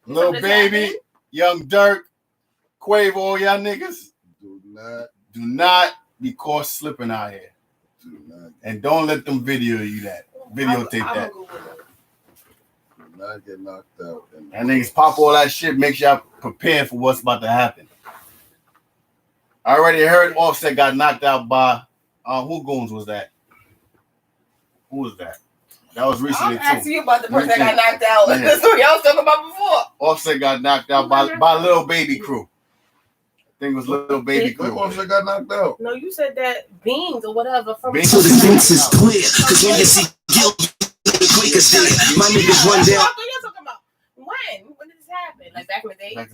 Lil Baby, Young Dirk, Quavo, all y'all niggas. Do not be caught slipping out here. And don't let them videotape that. Do not get knocked out. And niggas pop all that shit, make y'all prepared for what's about to happen. I already heard Offset got knocked out by who goons was that? Who was that? That was recently. I'm asking you about the person that got knocked out. Yeah. That's what y'all was talking about before. Offset got knocked out by Lil Baby Crew. I think it was Lil Baby Crew. Offset got knocked out. No, you said that Beans or whatever from. Beans. So the fence is clear, because when you see guilt, the Quakers did. My niggas run down. What are you talking about? When did this happen? Like back in the day? Back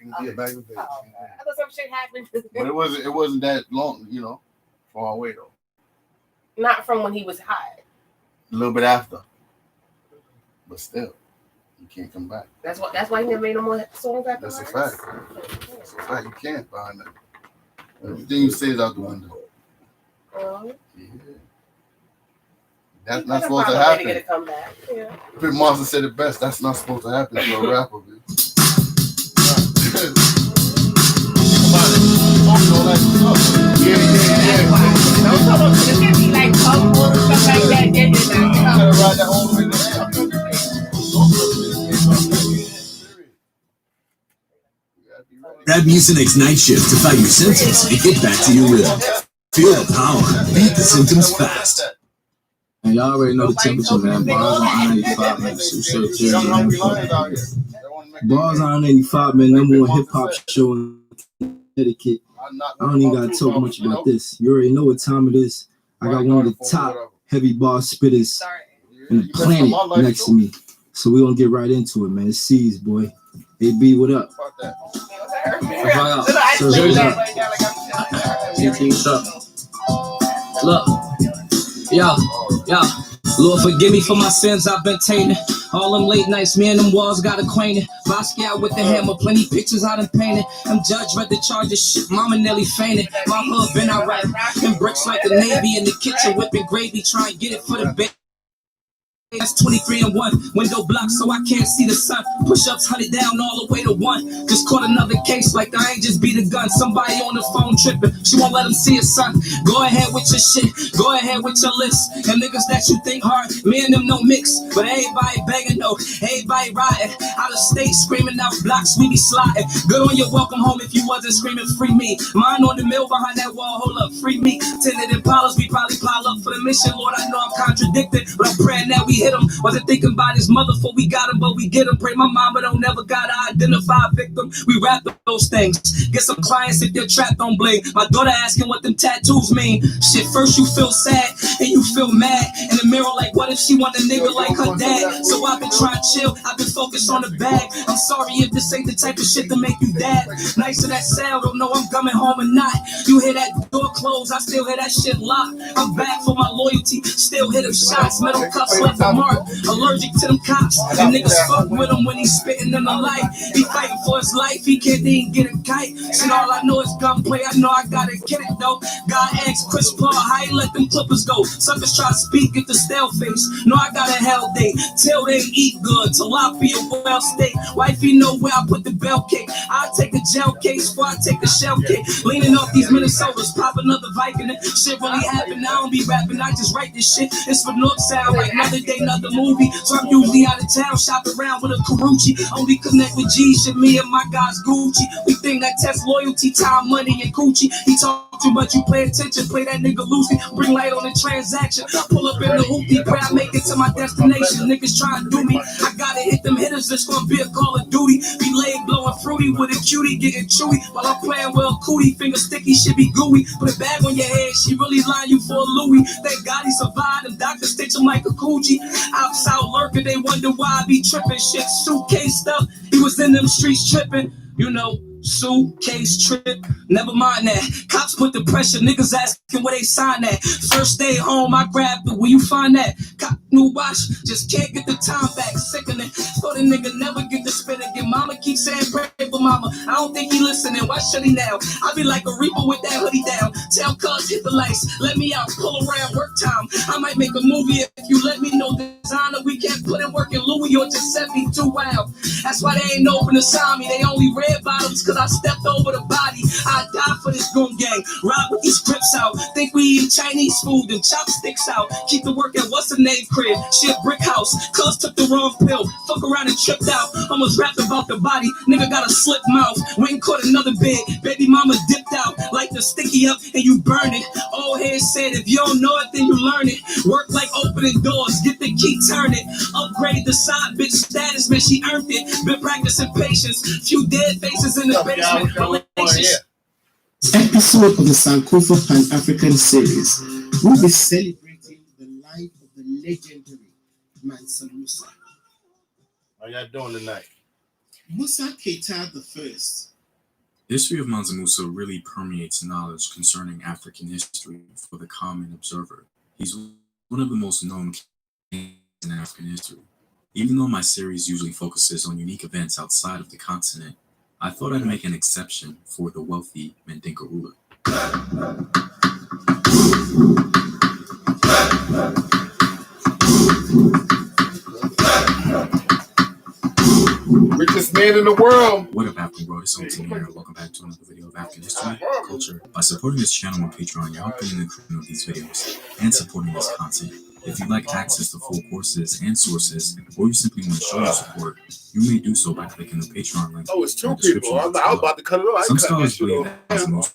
in the day. I thought some shit happened. But it wasn't that long, far away though. Not from when he was hot. A little bit after. But still, you can't come back. That's why he never made no more songs after. That's a fact. That's a fact. You can't find that. Everything you say is out the window. Yeah. That's not supposed to happen. To come back. Yeah. PitMonster said it best. That's not supposed to happen to a rapper, bitch. Yeah. Don't talk about it. It's gonna be like humble and stuff like that. Then you gotta ride that whole way to Grab Mucinex Night Shift to fight your symptoms and get back to your rhythm. Feel the power. Beat the symptoms fast. And y'all already know the temperature, man. Bars on 95, man. Bars on 85, man. Number one hip hop show in Connecticut. I don't even gotta talk much about this. You already know what time it is. I got one of the top heavy bar spitters in the planet next to me. So we're gonna get right into it, man. It's C's, boy. AB, what up? Look, yo, Lord, forgive me for my sins I've been tainted. All them late nights, me and them walls got acquainted. Basquiat with the hammer, plenty pictures I done painted. Them judge read the charges, shit, mama nearly fainted. My hood been alright, them bricks like the Navy in the kitchen, whipping gravy, try and get it for the baby. That's 23 and 1, window blocked so I can't see the sun. Push-ups 100 down all the way to 1. Just caught another case like I ain't just beat a gun. Somebody on the phone tripping, she won't let him see his son. Go ahead with your shit, go ahead with your list. And niggas that you think hard, me and them no mix. But everybody begging though, everybody riding out of state, screaming out blocks, we be sliding. Good on your welcome home if you wasn't screaming free me. Mine on the mill behind that wall, hold up, free me. Tinted Impalas, we probably pile up for the mission. Lord, I know I'm contradicted, but I'm praying that we hit him. Wasn't thinking about his mother before we got him, but we get him. Pray my mama don't never gotta identify a victim. We rap those things. Get some clients if they're trapped on bling. My daughter asking what them tattoos mean. Shit, first you feel sad and you feel mad. In the mirror like, what if she want a nigga like her dad? So I've been trying to chill, I've been focused on the bag. I'm sorry if this ain't the type of shit to make you dad. Nice to that sound, don't know I'm coming home or not. You hear that door close, I still hear that shit locked. I'm back for my loyalty, still hit them shots. Metal cups left a mark. Allergic to them cops. And niggas fuck with him when he's spitting in the light. He fighting for his life, he can't even get a kite. Shit, all I know is gunplay, I know I gotta get it though. God asked Chris Paul how he let them clippers go. Suckers try to speak, get the stale face. No, I got a hell date. Till they eat good, tilapia, well steak. Wifey know where I put the bell cake. I'll take a gel case before I take a shell cake. Leaning off these Minnesotas, pop another Viking. Shit really happened, I don't be rapping, I just write this shit. It's for Northside, like another day, another movie. So I'm usually out of town, shop around with a Karuchi. Only connect with G, shit, me and my guys Gucci. We think that test loyalty, time, money, and coochie. He talk too much, you pay attention, play that nigga loosely. Bring light on the transaction, pull up in the hoopty, pray I make it to my destination. Niggas trying to do me, I gotta hit them hitters, it's gonna be a Call of Duty. Be laid blowing fruity with a cutie, getting chewy. While I'm playing well cootie, finger sticky, shit be gooey. Put a bag on your head, she really lying you for a Louis. Thank God he survived, them doctors stitch him like a coochie. Outside lurking, they wonder why I be tripping. Shit, suitcase stuff, he was in them streets tripping. You know, suitcase trip, never mind that. Cops put the pressure, niggas asking where they sign at. First day home, I grabbed it, where you find that? Cop new watch, just can't get the time back. Sickening, thought a nigga never get to spit again. Mama keeps saying pray for my mama. I don't think he listening. Why should he now? I be like a reaper with that hoodie down. Tell cuz hit the lights. Let me out. Pull around work time. I might make a movie if you let me know the designer. We can't put in work in Louis or Giuseppe. Too wild. That's why they ain't open to sign me. They only red bottoms cause I stepped over the body. I die for this goon gang. Ride with these grips out. Think we eat Chinese food and chopsticks out. Keep the work at what's the name crib. Shit brick house. Cuz took the wrong pill. Fuck around and tripped out. Almost rapped about the body. Nigga got a slip mouth. Went and caught another bed. Baby mama dipped out. Like the sticky up and you burn it. Old head said if you don't know it then you learn it. Work like opening doors. Get the key, turn it. Upgrade the side bitch status, man, she earned it. Been practicing patience. Few dead faces in the basement. Relationship. Episode of the Sankofa Pan-African series, we'll be celebrating the life of the legendary Mansa Musa. How y'all doing tonight? Musa Keita the First. The history of Mansa Musa really permeates knowledge concerning African history for the common observer. He's one of the most known kings in African history. Even though my series usually focuses on unique events outside of the continent, I thought I'd make an exception for the wealthy Mandinka ruler. Richest man in the world. What up, African world? It's Tim here. Welcome back to another video of African history, culture. By supporting this channel on Patreon, you're helping in the creation of these videos and supporting this content. If you'd like access to full courses and sources, or you simply want to show your support, you may do so by clicking the Patreon link. Oh, it's two people. I was about to cut it off. Some scholars believe that Mansa Musa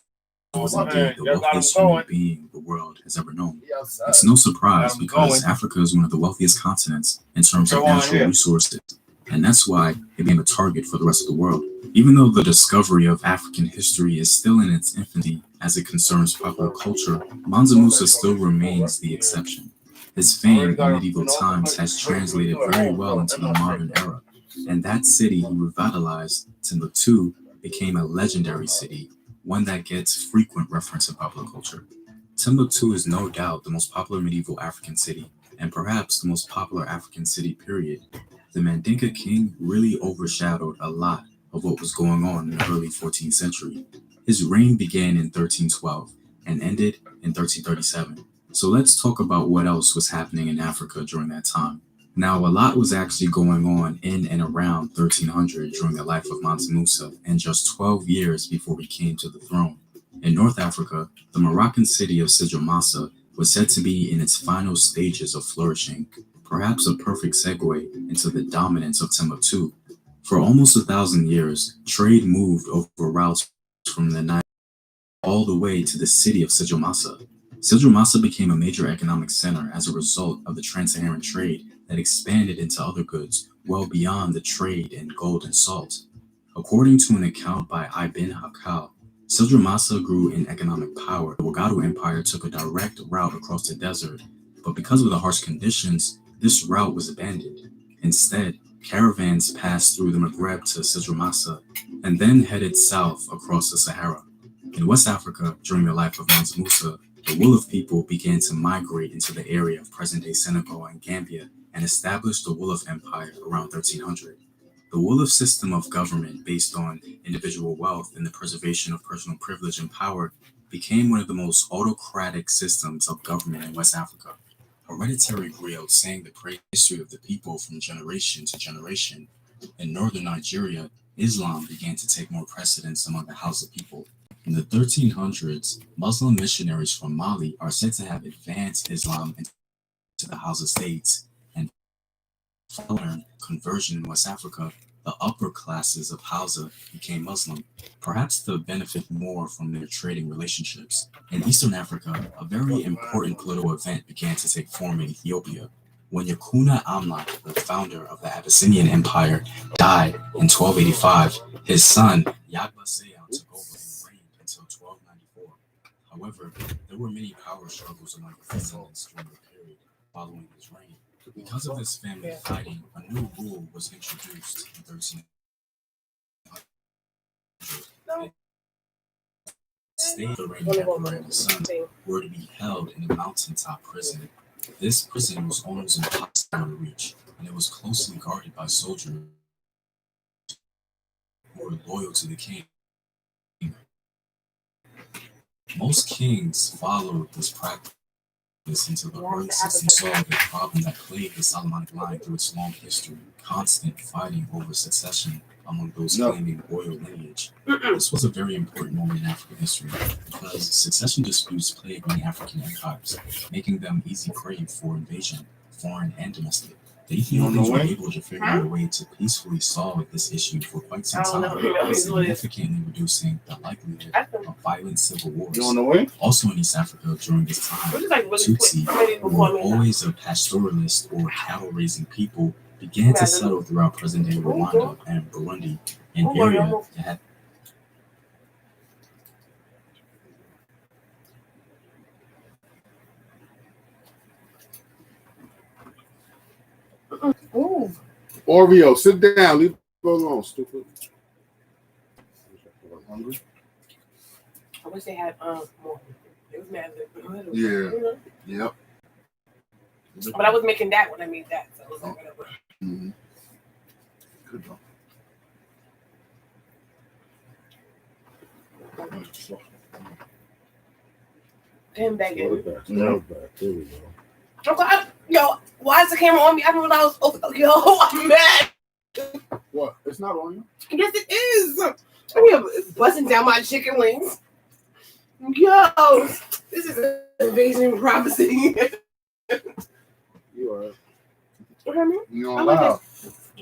was indeed the wealthiest human being the world has ever known. It's no surprise because Africa is one of the wealthiest continents in terms of natural resources, and that's why it became a target for the rest of the world. Even though the discovery of African history is still in its infancy as it concerns popular culture, Mansa Musa still remains the exception. His fame in medieval times has translated very well into the modern era, and that city he revitalized, Timbuktu, became a legendary city, one that gets frequent reference in popular culture. Timbuktu is no doubt the most popular medieval African city, and perhaps the most popular African city, period. The Mandinka king really overshadowed a lot of what was going on in the early 14th century. His reign began in 1312 and ended in 1337. So let's talk about what else was happening in Africa during that time. Now, a lot was actually going on in and around 1300 during the life of Mansa Musa, and just 12 years before he came to the throne. In North Africa, the Moroccan city of Sijamasa was said to be in its final stages of flourishing, perhaps a perfect segue into the dominance of Timbuktu. For almost 1,000 years, trade moved over routes from the Nile all the way to the city of Sijamasa. Sijamasa became a major economic center as a result of the trans-Saharan trade that expanded into other goods well beyond the trade in gold and salt. According to an account by Ibn Hakal, Sijamasa grew in economic power. The Wagadu Empire took a direct route across the desert, but because of the harsh conditions, this route was abandoned. Instead, caravans passed through the Maghreb to Sijamasa and then headed south across the Sahara. In West Africa, during the life of Mansa Musa, the Wolof people began to migrate into the area of present-day Senegal and Gambia and established the Wolof Empire around 1300. The Wolof system of government, based on individual wealth and the preservation of personal privilege and power, became one of the most autocratic systems of government in West Africa. Hereditary griots sang the praise history of the people from generation to generation. In northern Nigeria, Islam began to take more precedence among the Hausa people. In the 1300s, Muslim missionaries from Mali are said to have advanced Islam into the Hausa states, and following conversion in West Africa, the upper classes of Hausa became Muslim, perhaps to benefit more from their trading relationships. In Eastern Africa, a very important political event began to take form in Ethiopia. When Yakuna Amlak, the founder of the Abyssinian Empire, died in 1285, his son Yagba Seyon took over and reigned until 1294. However, there were many power struggles among his descendants during the period following his reign. Because of this family fighting, a new rule was introduced in 1300. The reigning emperor and his son were to be held in a mountaintop prison. This prison was almost impossible to reach, and it was closely guarded by soldiers were loyal to the king. Most kings followed this practice until the early 16th saw the problem that plagued the Solomonic line through its long history, constant fighting over succession among those claiming royal lineage. This was a very important moment in African history because succession disputes plagued many African empires, making them easy prey for invasion, foreign and domestic. The Ethiopians were able to figure out a way to peacefully solve this issue for quite some time, significantly reducing the likelihood of violent civil wars. Also in East Africa during this time, Tutsi, who were always a pastoralist or cattle-raising people, began to settle throughout present-day Rwanda and Burundi, an area that had Ooh. Oreo, sit down. Leave it alone, stupid. Hungry? I wish they had more. It was mad. Yeah. Yep. But I was making that when I made that, so it was like whatever. Mm-hmm. Good job. Damn bacon. There we go. Yo, why is the camera on me? I didn't realize I was yo, I'm mad. What? It's not on you? Yes, it is. I'm busting down my chicken wings. Yo, this is an invasion prophecy. You are. What I mean? You don't allow.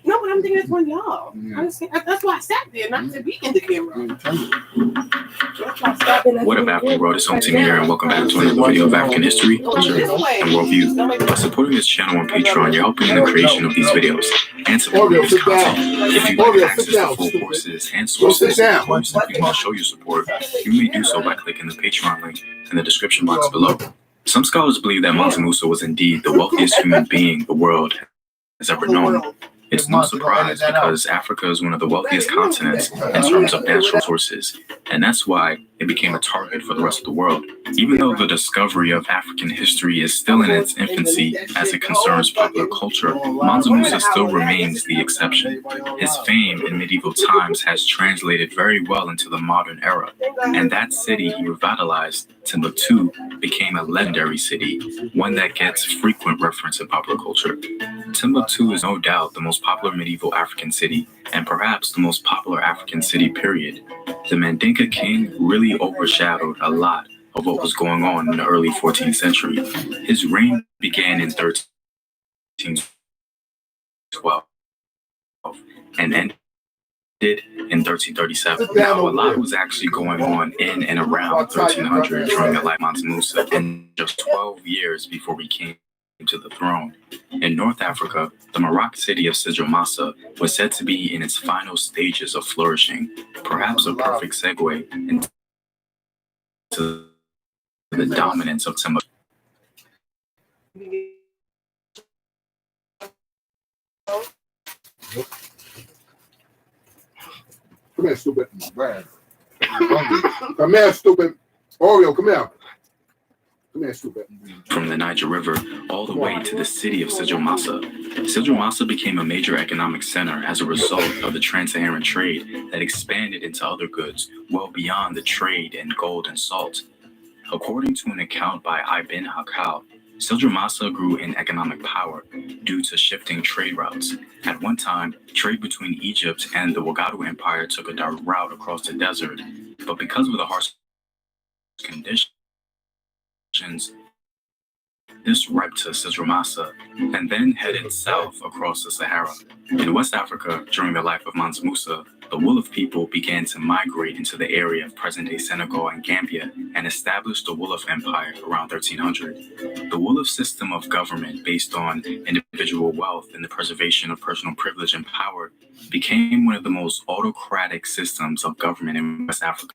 No, but I'm thinking it's one y'all. Yeah. That's why I sat there, not to be in the camera. What up, African world? It's Home Team here, and welcome back to another video of African history, culture, and worldview. By supporting this channel on Patreon, you're helping in the creation of these videos and supporting this content. If you'd like access to full courses and sources, or you simply want to show your support, you may do so by clicking the Patreon link in the description box below. Some scholars believe that Mansa Musa was indeed the wealthiest human being the world has ever known. It's no surprise because Africa is one of the wealthiest continents in terms of natural resources, and that's why it became a target for the rest of the world. Even though the discovery of African history is still in its infancy as it concerns popular culture, Mansa Musa still remains the exception. His fame in medieval times has translated very well into the modern era, and that city he revitalized, Timbuktu, became a legendary city, one that gets frequent reference in popular culture. Timbuktu is no doubt the most popular medieval African city, and perhaps the most popular African city, period. The Mandinka king really overshadowed a lot of what was going on in the early 14th century. His reign began in 1312 and ended in 1337. Now, a lot was actually going on in and around 1300 during the life of Mansa Musa, and just 12 years before he came to the throne. In North Africa, the Moroccan city of Sijomasa was said to be in its final stages of flourishing, perhaps a perfect segue into the dominance of Timbuktu. Come here, stupid. Come here, stupid. Oreo, come here. From the Niger River all the way to the city of Sijomasa. Sijomasa became a major economic center as a result of the trans-Saharan trade that expanded into other goods well beyond the trade in gold and salt. According to an account by Ibn Hakal, Sijomasa grew in economic power due to shifting trade routes. At one time, trade between Egypt and the Wagadu Empire took a direct route across the desert, but because of the harsh conditions, this ripped to Sijomasa and then headed south across the Sahara. In West Africa, during the life of Mansa Musa, the Wolof people began to migrate into the area of present-day Senegal and Gambia and established the Wolof Empire around 1300. The Wolof system of government, based on individual wealth and the preservation of personal privilege and power, became one of the most autocratic systems of government in West Africa.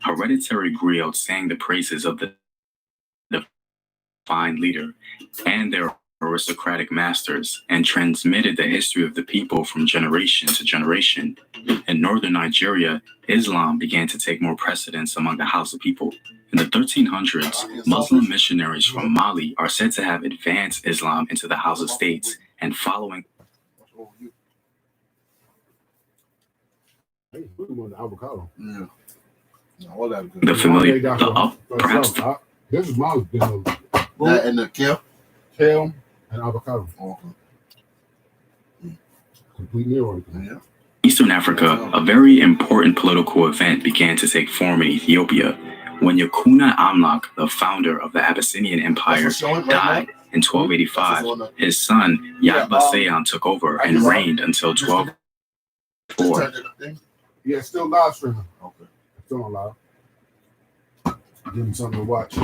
Hereditary griots sang the praises of the divine leader and their aristocratic masters and transmitted the history of the people from generation to generation. In northern Nigeria, Islam began to take more precedence among the Hausa people. In the 1300s, Muslim missionaries from Mali are said to have advanced Islam into the Hausa states, and following Hey, we want the avocado. Yeah. All that good. The familiar, perhaps. This is my dinner. That and the kale? Kale and avocado. Okay. Complete meal. Yeah. Eastern Africa, a very important political event began to take form in Ethiopia when Yakuna Amlak, the founder of the Abyssinian Empire, died in 1285. His son Yadbasayan took over and reigned until 1204. Yeah, it's still live streaming. Okay. Still on live. Give him something to watch.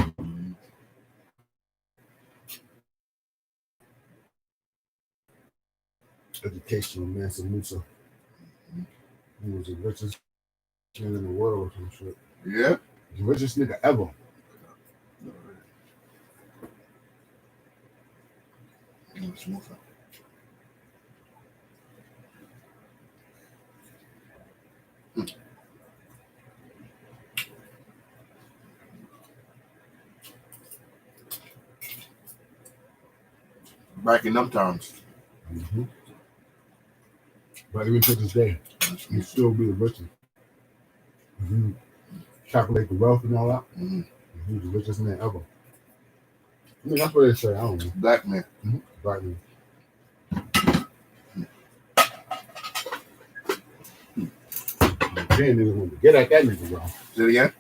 Educational Mansa Musa. He was the richest man in the world or some shit. Yeah. The richest nigga ever. Back in them times. Mm-hmm. But even to this day, you still be the richest. If you calculate the wealth and all that, he's the richest man ever. I mean, that's what they say. I don't know. Black man. Mm-hmm. Black man. European niggas want to get at that nigga, bro. Say it again?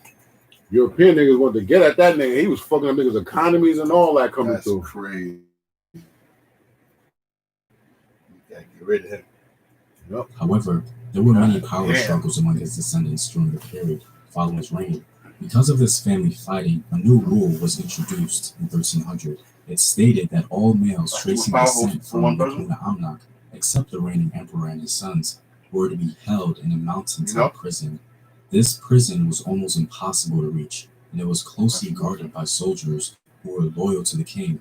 European niggas want to get at that nigga. He was fucking up niggas' economies and all that coming through. That's crazy. You gotta get rid of him. Yep. However, there were many power struggles among his descendants during the period following his reign. Because of this family fighting, a new rule was introduced in 1300. It stated that all males tracing descent from Yakuna Amlak, except the reigning emperor and his sons, were to be held in a mountaintop prison. This prison was almost impossible to reach, and it was closely guarded by soldiers who were loyal to the king.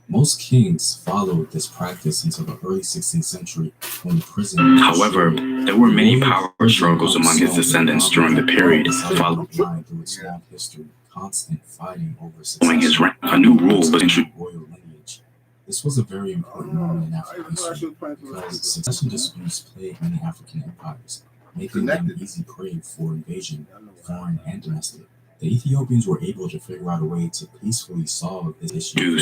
Most kings followed this practice until the early 16th century when the prison... However, there were many power struggles among his descendants during the period following through its long history, constant fighting over succession. His reign, a new rule was introduced. Royal lineage. This was a very important moment in African history because succession disputes plagued many African empires, making them easy prey for invasion, foreign and domestic. The Ethiopians were able to figure out a way to peacefully solve this issue,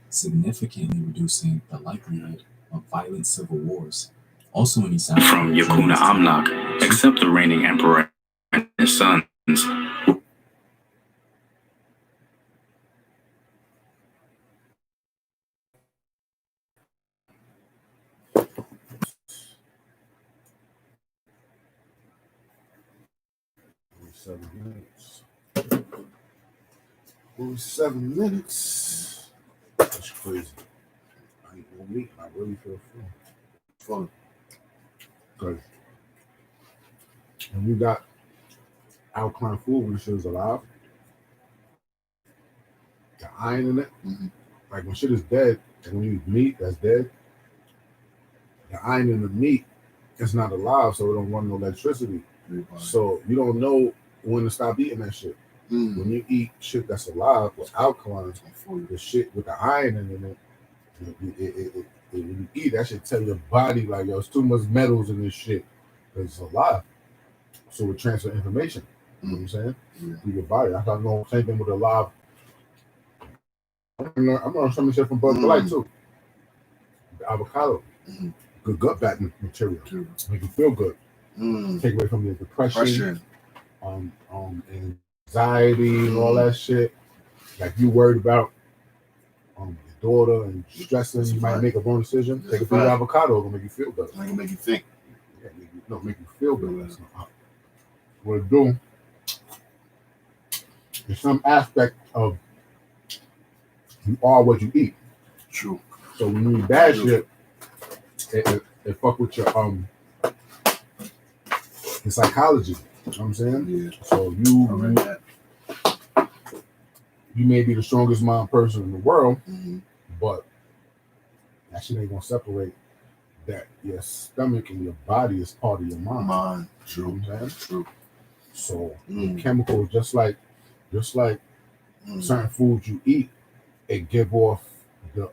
significantly reducing the likelihood of violent civil wars. Also in East Africa, from Yakuna Amlak, except the reigning emperor and his sons. Only 7 minutes. That's crazy. I ain't gonna meet. I really feel full. Because when you got alkaline food when the shit is alive, the iron in it, like when shit is dead, and when you eat meat that's dead, the iron in the meat is not alive, so it don't run no electricity. So you don't know when to stop eating that shit. When you eat shit that's alive with alkaline, the shit with the iron in it, when you eat that shit, tell your body like, yo, it's too much metals in this shit because it's alive. So it transfer information. You know what I'm saying? Through your body. I thought no same thing with alive. I'm learning some shit from Bud Light too. The avocado, good gut batting material, make you feel good. Take away from your depression, anxiety, and all that shit. Like you worried about your daughter and stressing, you might make a wrong decision. Take a few avocado, it'll make you feel better. It'll make you think. Yeah, make you feel better. That's not what it do. There's some aspect of you are what you eat. True. So when you eat bad shit, it fuck with your psychology. You know what I'm saying? Yeah. So you may be the strongest mind person in the world, but that shit ain't gonna separate that your stomach and your body is part of your mind. True. You know what I'm saying? True. So chemicals, just like certain foods you eat, it give off the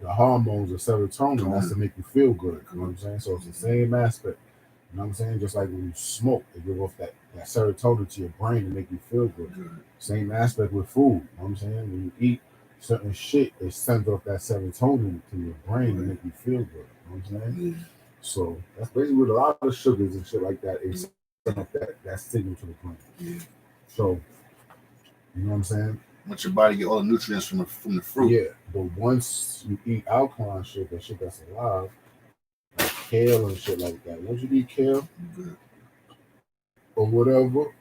hormones of serotonin. That's to make you feel good. You know what I'm saying? So it's the same aspect. You know what I'm saying? Just like when you smoke, it gives off that serotonin to your brain to make you feel good. Same aspect with food. You know what I'm saying? When you eat certain shit, it sends off that serotonin to your brain to make you feel good. You know what I'm saying? So that's basically with a lot of sugars and shit like that. It's that signal to the brain. So you know what I'm saying? Let your body get all the nutrients from the fruit. Yeah, but once you eat alkaline shit, that shit that's alive, like kale and shit like that. Once you eat kale or whatever,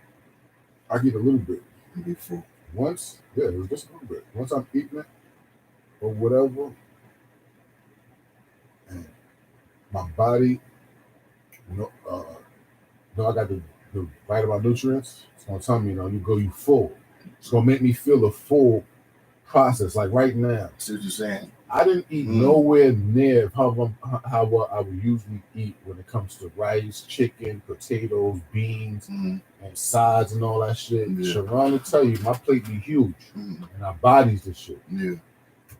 I eat a little bit. You be full. Once, yeah, it was just a little bit. Once I'm eating it or whatever, and my body, I got the right amount of nutrients. It's gonna tell me, you full. It's gonna make me feel the full process. Like right now, see what you're saying? I didn't eat nowhere near how I would usually eat when it comes to rice, chicken, potatoes, beans, and sides and all that shit. Sharon will tell you, my plate be huge, and our bodies the shit. Yeah,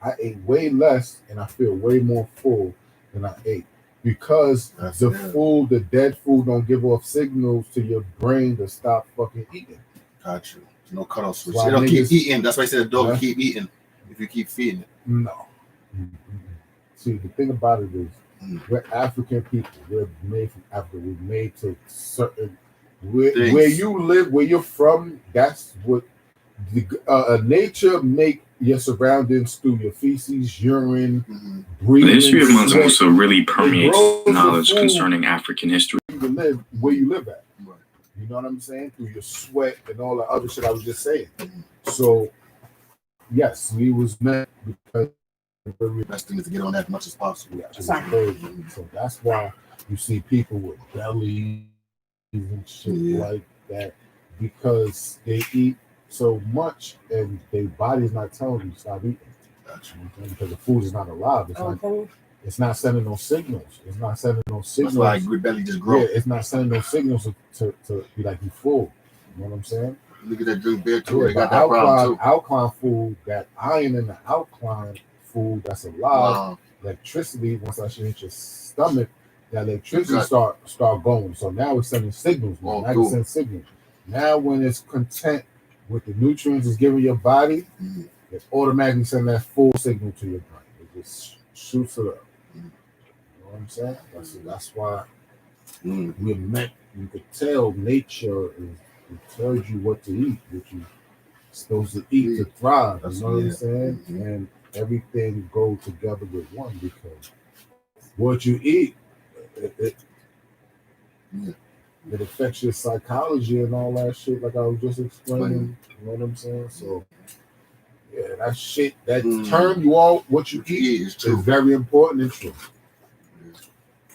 I ate way less, and I feel way more full than I ate because the dead food, don't give off signals to your brain to stop fucking eating. Got you. No cutoff switch. They don't keep eating. That's why I said the dog will keep eating if you keep feeding it. No. See, the thing about it is, we're African people. We're made from Africa. We're made to certain where you live, where you're from. That's what nature make your surroundings through your feces, urine, breathing. The history of months also really permeates knowledge concerning African history. You can live where you live at. You know what I'm saying? Through your sweat and all the other shit I was just saying. So, yes, we was meant because the best thing is to get on that as much as possible. Yeah, exactly. So that's why you see people with bellies and shit like that, because they eat so much and their body's not telling them to stop eating. Because the food is not alive. It's not sending no signals. It's not sending no signals. That's why your belly just grows. Yeah, it's not sending no signals to be like you full. You know what I'm saying? Look at that drink beer too. Yeah, they got that problem too. Alkaline food, that iron in the alkaline food that's alive, electricity, once that shit hit your stomach, that electricity start going. So now it's sending signals. Now it sends signals. Now when it's content with the nutrients it's giving your body, it automatically sends that full signal to your brain. It just shoots it up. You know what I'm saying? That's why we're meant. You could tell nature it tells you what to eat, what you're supposed to eat to thrive. You know what I'm saying? And everything goes together with one, because what you eat, it affects your psychology and all that shit, like I was just explaining. You know what I'm saying? So yeah, that shit, that term what you eat is very important and true.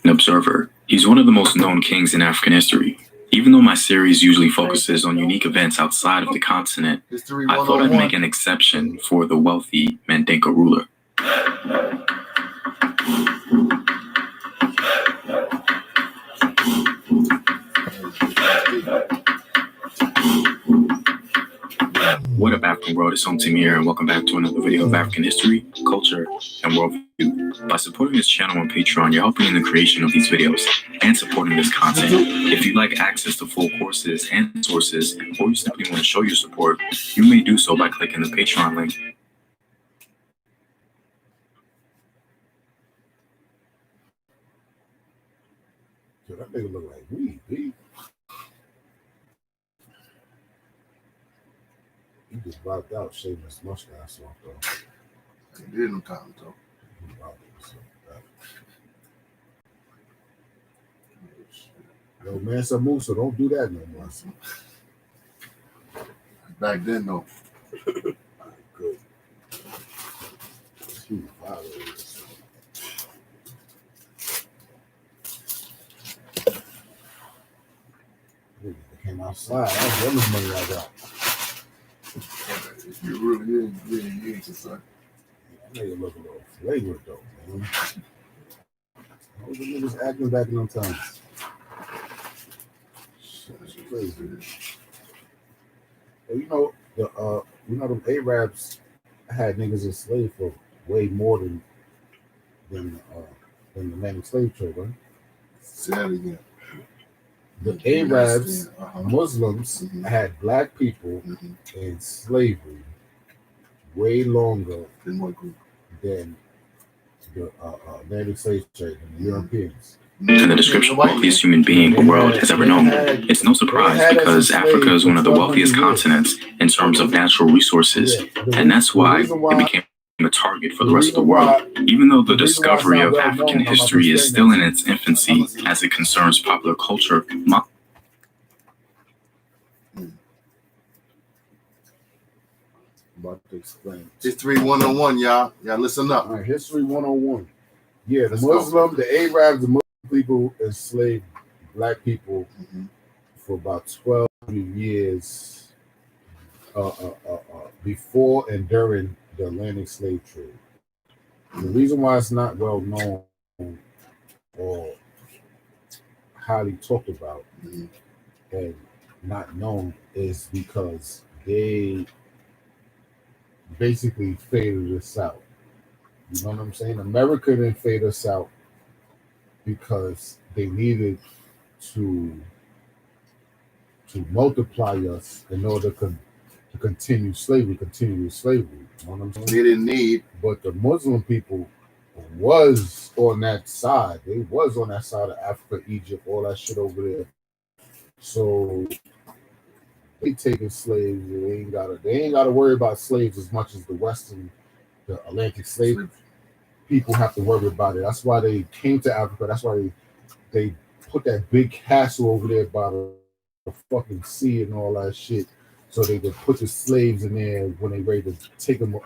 An observer, he's one of the most known kings in African history. Even though my series usually focuses on unique events outside of the continent, I thought I'd make an exception for the wealthy Mandinka ruler. What up, African world? It's home team here, and welcome back to another video of African history, culture, and worldview. By supporting this channel on Patreon, you're helping in the creation of these videos and supporting this content. If you'd like access to full courses and sources, or you simply want to show your support, you may do so by clicking the Patreon link. Dude, that nigga look like weed, B. He just rocked out, shaving his mustache off, though. He did no time, though. Yo, man, some move, so don't do that no more. Back then, though. Good. He violated. Came outside. That's the other money I got. You really ain't son. That nigga look a little flagrant though, man. How was the niggas acting back in them times? That's crazy. And you know them Arabs had niggas enslaved for way more than the man slave trade, right? Say that again. the Arabs, Muslims had black people in slavery way longer than the Atlantic slave trade and the Europeans. To the description of the wealthiest human being the world has ever known. It's no surprise because Africa is one of the wealthiest continents in terms of natural resources, and that's why it became a target for the rest of the world. Even though the discovery of African history is still in its infancy as it concerns popular culture, About to explain. History 101, y'all. Y'all listen up. All right, history 101. Yeah, the Arabs, the Muslim people enslaved black people for about 12 years before and during the Atlantic slave trade. The reason why it's not well known or highly talked about and not known is because they basically faded us out. You know what I'm saying? America didn't fade us out because they needed to multiply us in order to continue slavery. You know what I'm saying? They didn't need. But the Muslim people was on that side. They was on that side of Africa, Egypt, all that shit over there. So they taking slaves. They ain't gotta worry about slaves as much as the Atlantic slave people have to worry about it. That's why they came to Africa. That's why they put that big castle over there by the fucking sea and all that shit, so they could put the slaves in there when they ready to take them on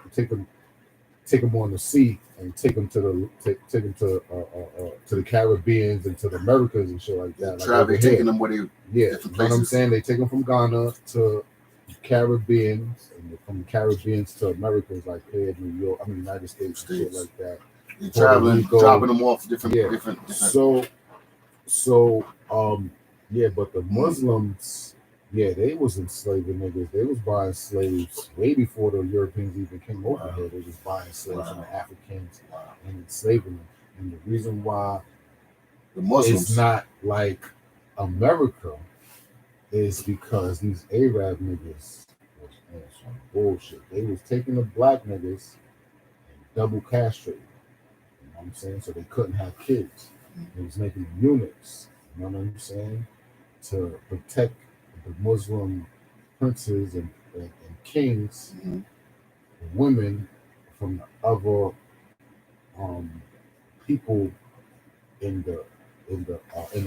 the sea and take them to the Caribbeans and to the Americas and shit like that. Like taking them where they you know what I'm saying? They take them from Ghana to Caribbeans, and from the Caribbeans to Americas, like here in New York, United States, and shit like that. They're traveling, dropping them off different. But the Muslims, they was enslaving niggas. They was buying slaves way before the Europeans even came over here. They was buying slaves from the Africans and enslaving them. And the reason why the Muslims it's not like America is because these Arab niggas was on some bullshit. They was taking the black niggas and double castrating. You know what I'm saying? So they couldn't have kids. They was making eunuchs. You know what I'm saying? To protect the Muslim princes and kings, women from the other people in the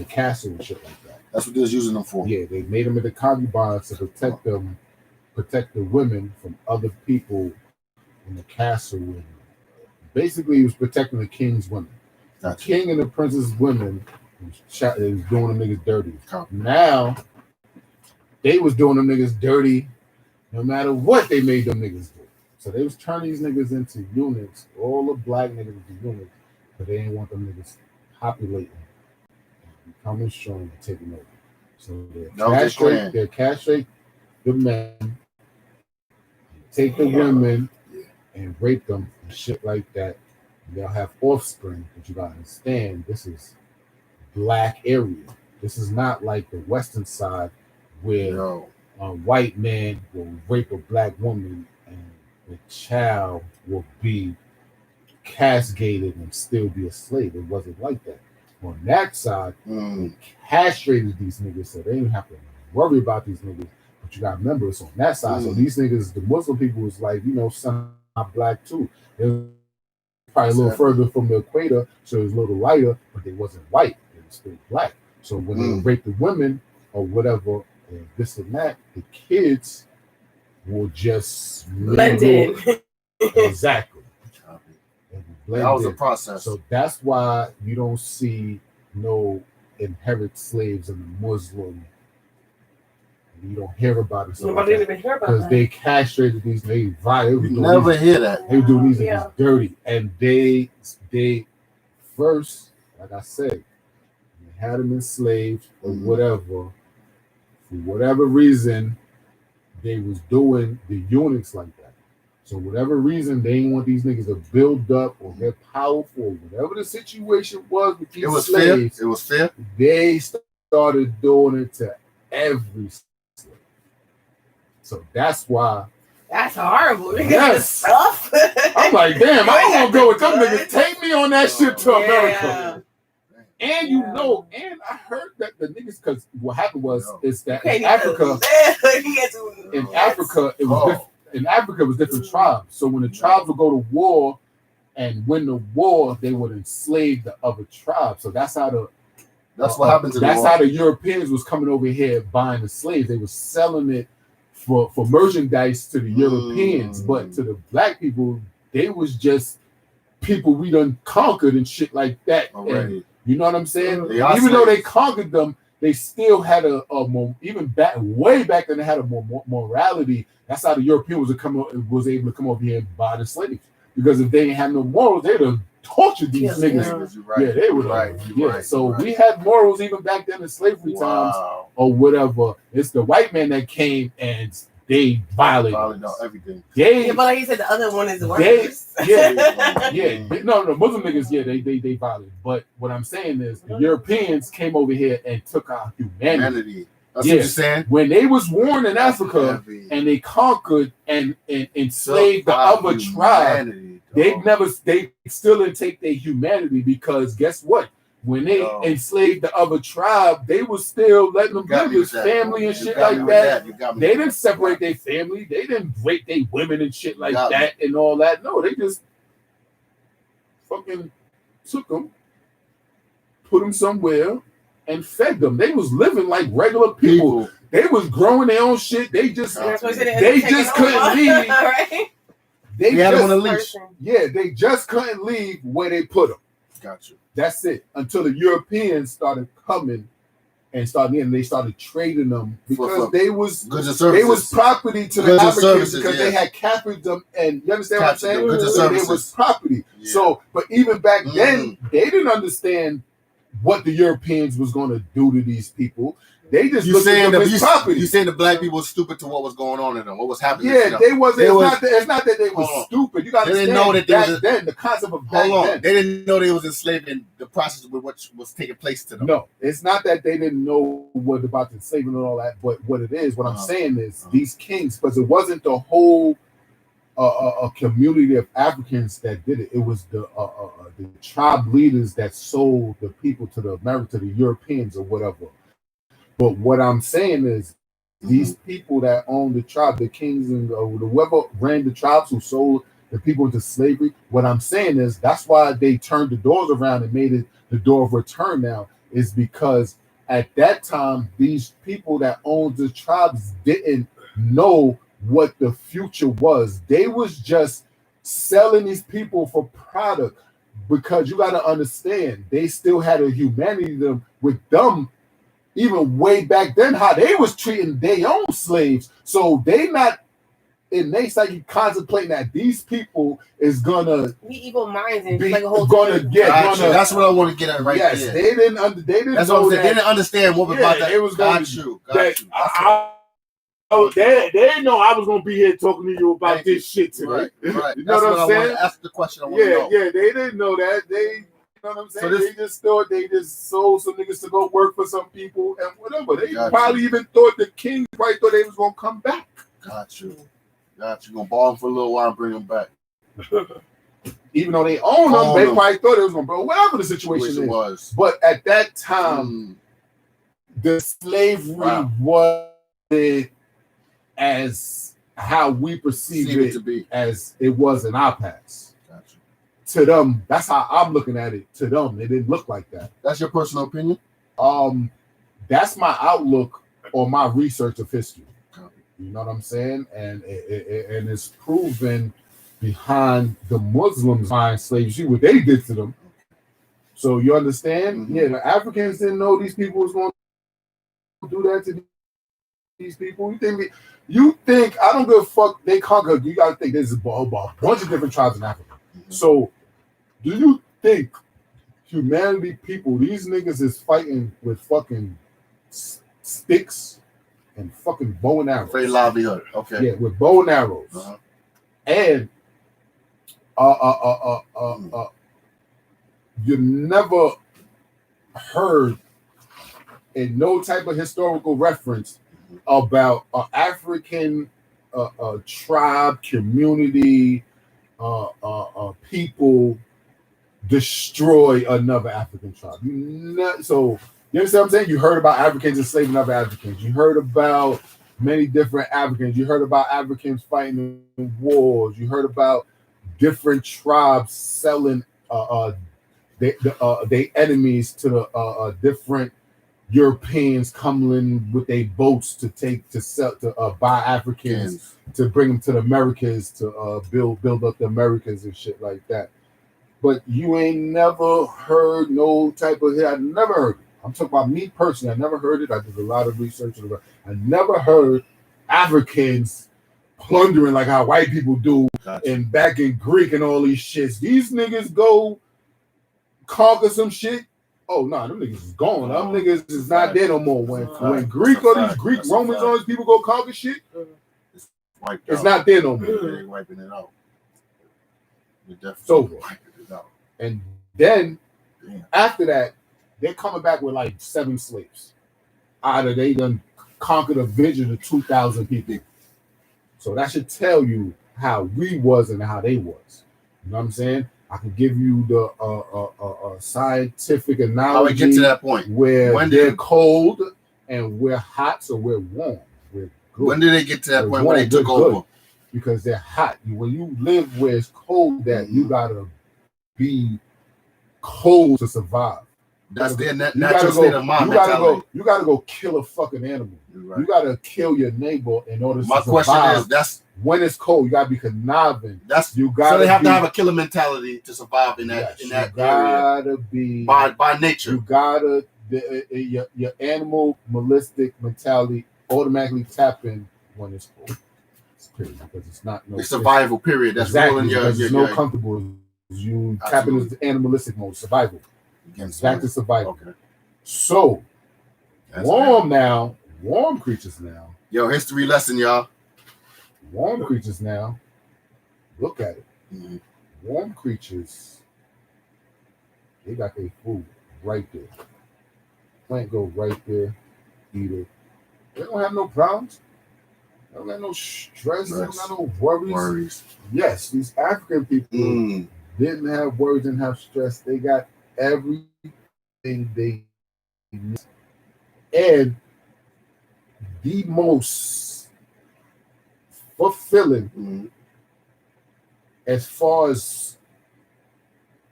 castle and shit like that. That's what they was using them for. Yeah, they made them into concubines to protect the women from other people in the castle. And basically, he was protecting the king's women. The king and the prince's women was doing them niggas dirty. Now, they was doing them niggas dirty no matter what they made them niggas do. So they was turning these niggas into eunuchs, all the black niggas into eunuchs, but they didn't want them niggas populating and becoming strong and taking over. So they castrate the men, take the women, and rape them and shit like that. They'll have offspring, but you gotta understand this is black area. This is not like the western side where a white man will rape a black woman and the child will be castrated and still be a slave. It wasn't like that. On that side, they castrated these niggas so they didn't have to worry about these niggas. But you gotta remember it's on that side. So these niggas, the Muslim people was like, semi-black too. They was probably a little further from the equator, so it was a little lighter, but they wasn't white. They was still black. So when they rape the women or whatever, and this and that, the kids will just blend in. Exactly. That was a process. So that's why you don't see no inherit slaves in the Muslim. You don't hear about it. Nobody didn't even hear about that. Because they castrated these niggas. You never hear that. They do these niggas dirty. And they first, like I said, they had them enslaved or whatever. For whatever reason, they was doing the eunuchs like that. So whatever reason, they didn't want these niggas to build up or get powerful, whatever the situation was with these slaves. Fair. It was fair. They started started doing it to every slave. So that's why. That's horrible. Yes. Stuff. I'm like, damn, I don't want to go with them niggas. Take me on that shit to America. And you know, and I heard that the niggas, because what happened was is that in Africa, it was different tribes. So when the tribes would go to war and win the war, they would enslave the other tribes. So that's how what happened to that's how the Europeans was coming over here buying the slaves. They were selling it for merchandise to the Europeans, but to the black people, they was just people we done conquered and shit like that. And, you know what I'm saying? Even though they conquered them, they still had way back then they had a morality. That's how the Europeans was able to come over here and buy the slaves. Because if they didn't have no morals, they'd have tortured these niggas. Yeah, they would. We had morals even back then in slavery times or whatever. It's the white man that came and they violated everything. But like you said, the other one is the worst. No, Muslim niggas, they violated. But what I'm saying is the Europeans came over here and took our humanity. That's what you're saying. When they was warned in Africa and they conquered and enslaved the other tribe, they still didn't take their humanity, because guess what? When they enslaved the other tribe, they was still letting them live as family and shit like that. They didn't separate their family. They didn't rape their women and shit like that and all that. No, they just fucking took them, put them somewhere, and fed them. They was living like regular people. They was growing their own shit. They just couldn't leave. They had them on a leash. Yeah, they just couldn't leave where they put them. Gotcha. That's it. Until the Europeans started coming and they started trading them, because they was property to the Africans, because they had captured them, and you understand what I'm saying? They was property. Yeah. So, but even back then, they didn't understand what the Europeans was going to do to these people. They just looked at them as property. You saying the black people were stupid to what was going on in them, what was happening? Yeah, they wasn't. It's not that they were stupid. You got to understand. Know that back then, the concept of back then. They didn't know they was enslaving the process with what was taking place to them. No, it's not that they didn't know what about the enslavement and all that. But what it is, what I'm saying is, these kings, because it wasn't the whole a community of Africans that did it. It was the tribe leaders that sold the people to the Europeans or whatever. But what I'm saying is, these people that owned the tribe, the kings and whoever ran the tribes who sold the people into slavery, what I'm saying is that's why they turned the doors around and made it the door of return now, is because at that time, these people that owned the tribes didn't know what the future was. They was just selling these people for product, because you got to understand, they still had a humanity to them with them. Even way back then, how they was treating their own slaves. So they not in their psyche contemplating that these people is gonna be evil minds and be like a whole that's what I want to get at right there. They didn't that's what I'm saying. They didn't understand what was about that. It was got you. They didn't know I was gonna be here talking to you about this shit today. Right. You know what I'm saying? Ask the question I want to know. Yeah, they didn't know that. You know what I'm saying? So they just thought they just sold some niggas to go work for some people and whatever. They probably even thought the king probably thought they was gonna come back. Got you. Gonna ball them for a little while and bring them back. Even though they own them, they probably thought it was gonna bro. Whatever the situation was. But at that time, the slavery was as how we perceive it to be, as it was in our past. To them, that's how I'm looking at it. To them, it didn't look like that. That's your personal opinion? That's my outlook on my research of history. You know what I'm saying? And it's proven behind the Muslims buying slaves, see what they did to them. So you understand? Yeah, the Africans didn't know these people was going to do that to these people. You think I don't give a fuck, they conquered. You gotta think there's a bunch of different tribes in Africa. So, do you think humanity people, these niggas is fighting with fucking sticks and fucking bow and arrows? Free livelihood, okay. Yeah, with bow and arrows. And you never heard and no type of historical reference about an African tribe, community, people destroy another African tribe. So you understand what I'm saying? You heard about Africans enslaving other Africans. You heard about many different Africans. You heard about Africans fighting in wars. You heard about different tribes selling their enemies to the different Europeans coming with their boats to buy Africans to bring them to the Americas to build up the Americas and shit like that. But you ain't never heard no type of hit. I never heard it. I'm talking about me personally. I never heard it. I did a lot of research. I never heard Africans plundering like how white people do and back in Greek and all these shits. These niggas go conquer some shit. Oh no, them niggas is gone. Them niggas is not there no more. When Greek or these Greek Romans or these people go conquer shit, it's not there no more. They're wiping it out. So wiping it out. And then after that, they're coming back with like 7 slaves. Either they done conquered a vision of 2,000 people. So that should tell you how we was and how they was. You know what I'm saying? I can give you the scientific analogy. How we get to that point? Where they're cold and we're hot, so we're warm. We're good. When did they get to that point where they took over? Because they're hot. When you live where it's cold, that you gotta be cold to survive. That's their natural state of mind. You gotta go kill a fucking animal. Right. You gotta kill your neighbor in order to survive. My question is, that's when it's cold. You gotta be conniving. So they have to have a killer mentality to survive in that area. Gotta be by nature. You gotta your animalistic mentality automatically tap in when it's cold. Period, because it's not no survival period. That's exactly your no comfortable. You tap into the animalistic mode, survival. Back to survival. Okay. So warm creatures now. Yo, history lesson, y'all. Warm creatures now. Look at it. Mm-hmm. Warm creatures, they got their food right there. Plant go right there, eat it. They don't have no problems. They don't have no stress. They don't have no worries. Yes, these African people didn't have worries, didn't have stress. They got everything they need. And the most fulfilling as far as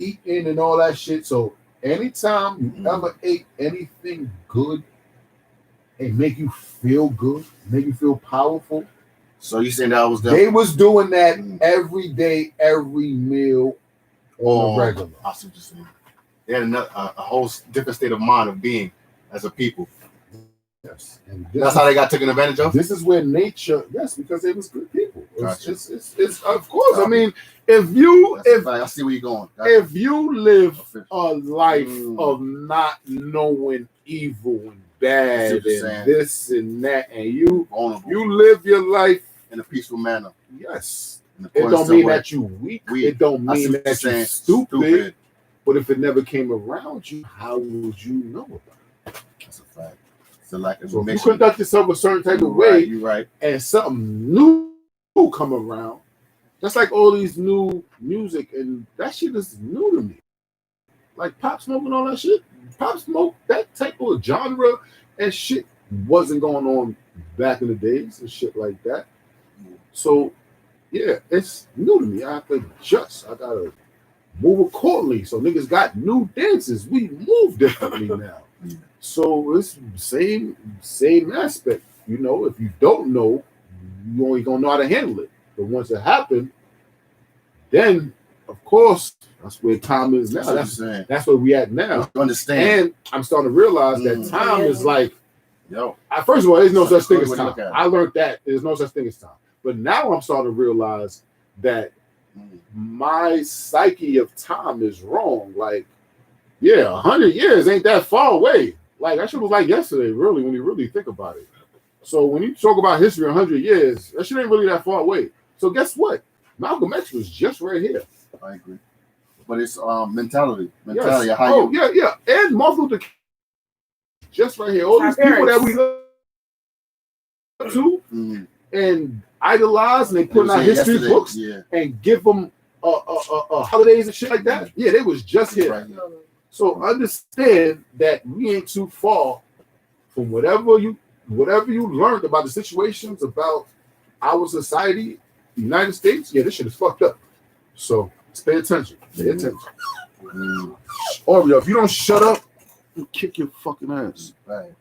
eating and all that shit. So anytime you ever ate anything good and make you feel good, make you feel powerful. So you saying that was they was doing that every day, every meal on the regular. I see what you're saying. They had a whole different state of mind of being as a people. Yes, and that's how they got taken advantage of. This is where nature, yes, because they was good people. It's of course. I mean, I see where you're going. If you live a life of not knowing evil and bad and this and that, and you live your life in a peaceful manner. Yes, it don't mean that you weak. It don't mean that you're stupid. But if it never came around you, how would you know about it? That's a fact. So if you conduct yourself a certain type of way, you're right, and something new come around, that's like all these new music, and that shit is new to me. Like Pop Smoke and all that shit. Pop Smoke, that type of genre and shit wasn't going on back in the days and shit like that. So, yeah, it's new to me. I have to adjust. I gotta move accordingly. So niggas got new dances. We move differently now. So it's same aspect. You know, if you don't know, you only gonna know how to handle it. But once it happened, then of course that's where time is now. That's where we at now. You understand? And I'm starting to realize that time is like, first of all, there's no such thing as time. I learned that there's no such thing as time. But now I'm starting to realize that my psyche of time is wrong. Like, 100 years ain't that far away. Like, that shit was like yesterday, really, when you really think about it. So when you talk about history 100 years, that shit ain't really that far away. So guess what? Malcolm X was just right here. I agree. But it's mentality. Yes. And Martin Luther King. just right here. All Our these people that parents. we look to and idolize, and they put in our history books and give them holidays and shit like that. Yeah, they was just here. Right here. So understand that we ain't too far from whatever you learned about the situations about our society, the United States. Yeah, this shit is fucked up. So just pay attention. Pay attention. Oreo, if you don't shut up, you kick your fucking ass. Right.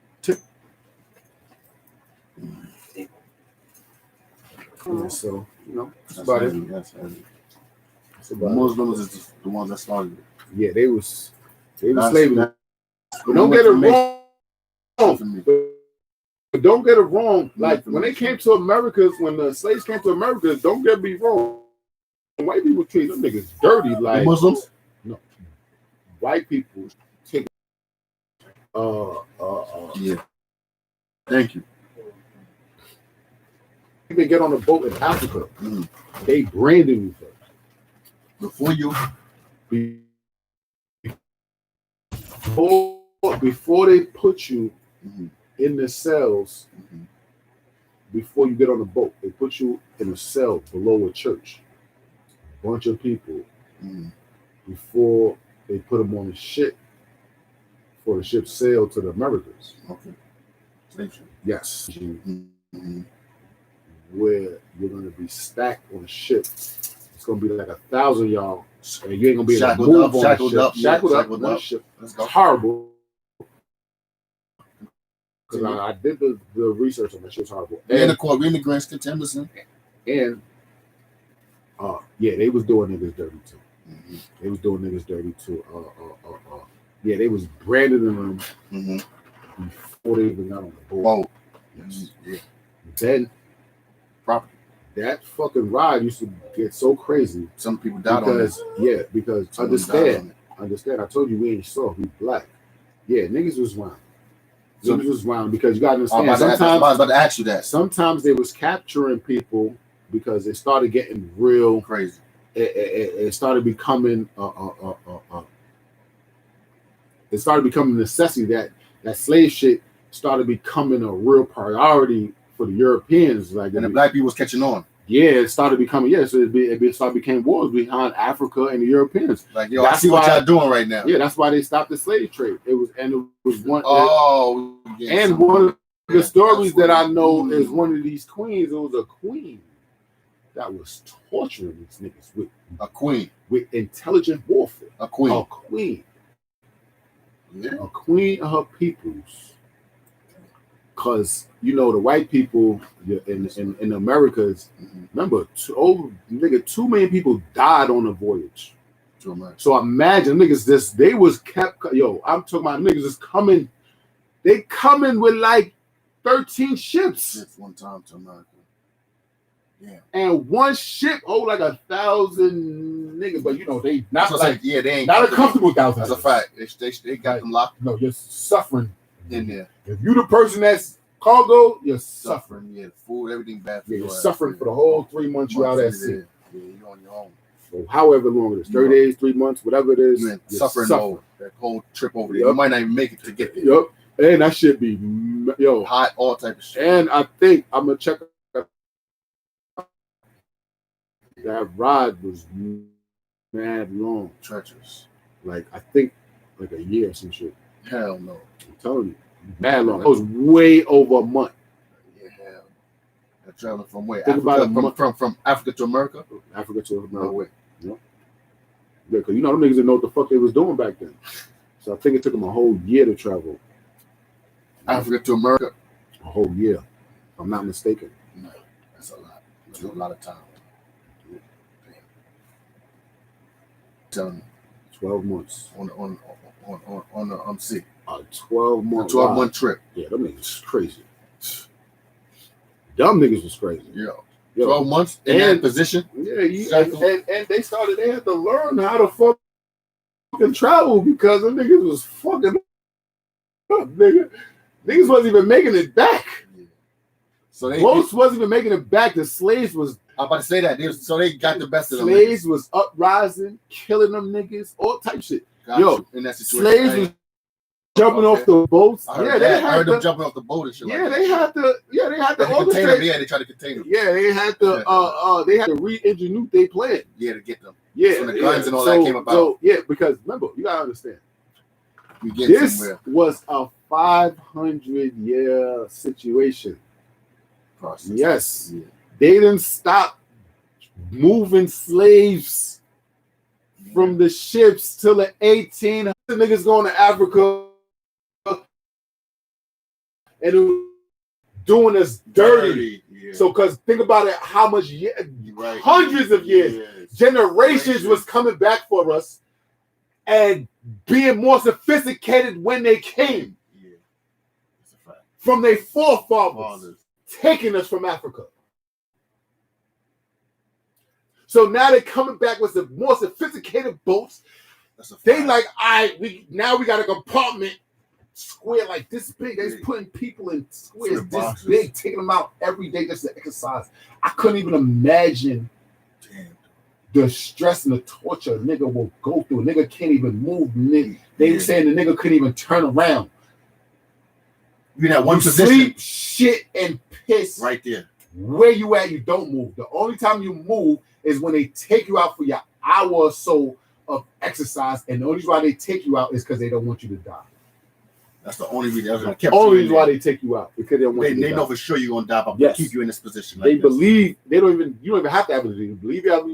Yeah, so that's That's about heavy. it. That's heavy. That's about Muslims is the ones that started it. Yeah, they was That's- slavery. that's But don't get it wrong. for me. But don't get it wrong. Like when they information. came to America, when the slaves came to America, don't get me wrong. White people treat them niggas dirty. The Like Muslims? white people take Yeah. Thank you. even get on a boat in Africa. Mhm. They branded you first. Before you Before they put you Mhm. in the cells, Mhm. before you get on the boat, they put you in a cell below a church. Bunch of people Mhm. before they put them on the ship for the ship sail to the Americas. Okay. Thank you. Yes, Mhm. where you're gonna be stacked on a ship. It's gonna be like 1,000 y'all, and you ain't gonna be able to Shackled move up, on shackled the ship. up, yeah, Shackled up shackled on the up. ship. Let's go. Horrible. Because I did the research on that shit. It's horrible. We in the court, we immigrants, contenders. And yeah, they was doing niggas dirty too. Mhm. They was doing niggas dirty too. Yeah, they was branding them Mhm. before they even got on the boat. Whoa. Yes. Yeah. Then Property. that fucking ride used to get so crazy Some people died on because it. because Someone died understand. I told you we ain't soft, we black. Yeah, niggas was round. So- Niggas was round because you gotta I was understand. about to ask you that. Sometimes they was capturing people because it started getting real. Crazy. It started becoming it started becoming a necessity that slave shit started becoming a real priority for the Europeans. Like, And the black people was catching on. yeah, it started becoming so it started became wars behind Africa and the Europeans. Like, yo, That's I see what why- y'all doing right now. Yeah, that's why they stopped the slave trade. It was one. Oh, yeah, and something. one of the Yeah, stories that's that I what- know is one of these queens. It was a queen that was torturing these niggas a queen with intelligent warfare. A queen. A queen. Yeah. A queen of her peoples. Because the white people in the Americas, remember, 2 million people died on the voyage. Too much. So imagine niggas they was kept. I'm talking about niggas is coming. They coming with like 13 ships. Just one time to America. Yeah. And one ship hold like 1,000 niggas, but they not That's what I'm like saying. Yeah, they ain't not a comfortable 1,000. That's a fact. They got them locked No, you're suffering in there. If you the person that's cargo, you're suffering. Yeah, food, everything bad for Yeah, you. you're suffering for the whole 3 months you're out at sea. Yeah, you're on your own. So however long it is, 30 days, 3 months, whatever it is, You're you're suffering that whole trip over there. Yep. You might not even make it to get there. Yup. And that should be hot, all type of shit. And I think I'm gonna check. That ride was mad long, treacherous. Like I think like a year or some shit. Hell no. I'm telling you, mad long. It was way over a month. Yeah, hell. They're traveling from where? Think about Africa, from Africa to America? Africa to America. No way. Yeah, because them niggas didn't know what the fuck they was doing back then. So I think it took them a whole year to travel. Africa to America? A whole year, if I'm not mistaken. No, that's a lot. That's a lot of time. Telling you. 12 months. On the sick. 12 month. 12-month trip. Yeah, them niggas crazy. Dumb niggas was crazy. Yeah. 12 months in that position. Yeah, and they had to learn how to fucking travel because them niggas was fucking up, nigga. Niggas wasn't even making it back. Yeah. So most wasn't even making it back. The slaves was. I'm about to say that. They got the best of them. Slaves was uprising, killing them niggas, all type shit. In that situation. Slaves was jumping off the boats. I heard them jumping off the boat and shit. Yeah, they had to. Yeah, they had to contain them. Yeah, they tried to contain them. Yeah, they had to. They had to re-engineer their plan. Yeah, to get them. Yeah, so the guns and all that came about. So yeah, because remember, you gotta understand. This was a 500-year situation. Process. Yes, they didn't stop moving slaves from the ships till the 1800s. The niggas going to Africa and doing us dirty. Yeah. So, because think about it, how much hundreds of years, generations was coming back for us and being more sophisticated when they came. Yeah. That's a fact. From their forefathers taking us from Africa. So now they're coming back with the more sophisticated boats. They like, we got a compartment square like this big. They're putting people in squares this big, taking them out every day just to exercise. I couldn't even imagine the stress and the torture a nigga will go through. A nigga can't even move. They saying the nigga couldn't even turn around. You're in that one position. Sleep, shit, and piss. Right there. Where you at, you don't move. The only time you move is when they take you out for your hour or so of exercise, and the only reason why they take you out is because they don't want you to die. That's the only reason. The only reason why they take you out, because they don't want you to die. They know for sure you're gonna die, but keep you in this position. They believe you don't even have to have it. They believe you have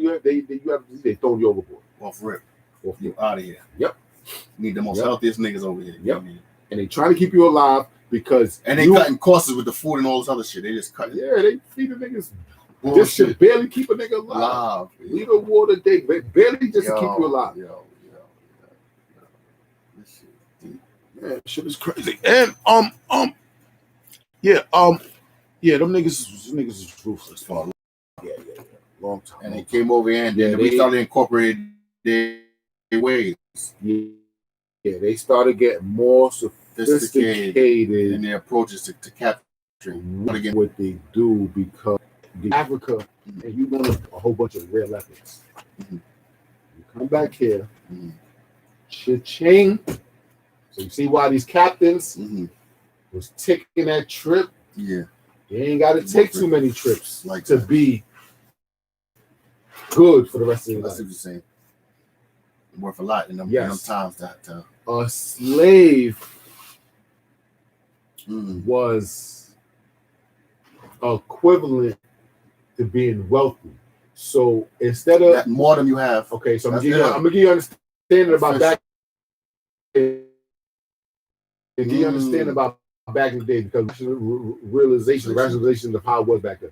they throw you overboard. Off rip. You out of here. Yep. You need the most healthiest niggas over here. Yep. And they trying to keep you alive because they cutting costs with the food and all this other shit. They just cut. Yeah, they feed the niggas. This should barely keep a nigga alive. Leave the water, they barely just to keep you alive. This shit deep. Yeah, shit is crazy. And them niggas is ruthless for a long, long time. And they came over here and we started incorporating their ways. Yeah, they started getting more sophisticated in their approaches to capturing what they do, because Africa, and you learn a whole bunch of real ethics. You come back here, cha-ching. So you see why these captains was taking that trip. Yeah, they ain't got to take too many trips to be good for the rest of their life. That's what you're saying. Worth a lot in them times. That a slave was equivalent to being wealthy. So instead of that more than you have, okay. So I'm gonna give you understanding about back. Give you understanding about back in the day, because rationalization of how it was back then.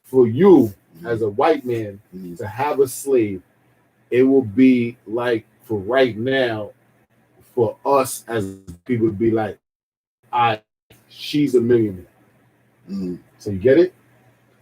For you as a white man to have a slave, it will be like, for right now, for us as people would be like, she's a millionaire. So you get it?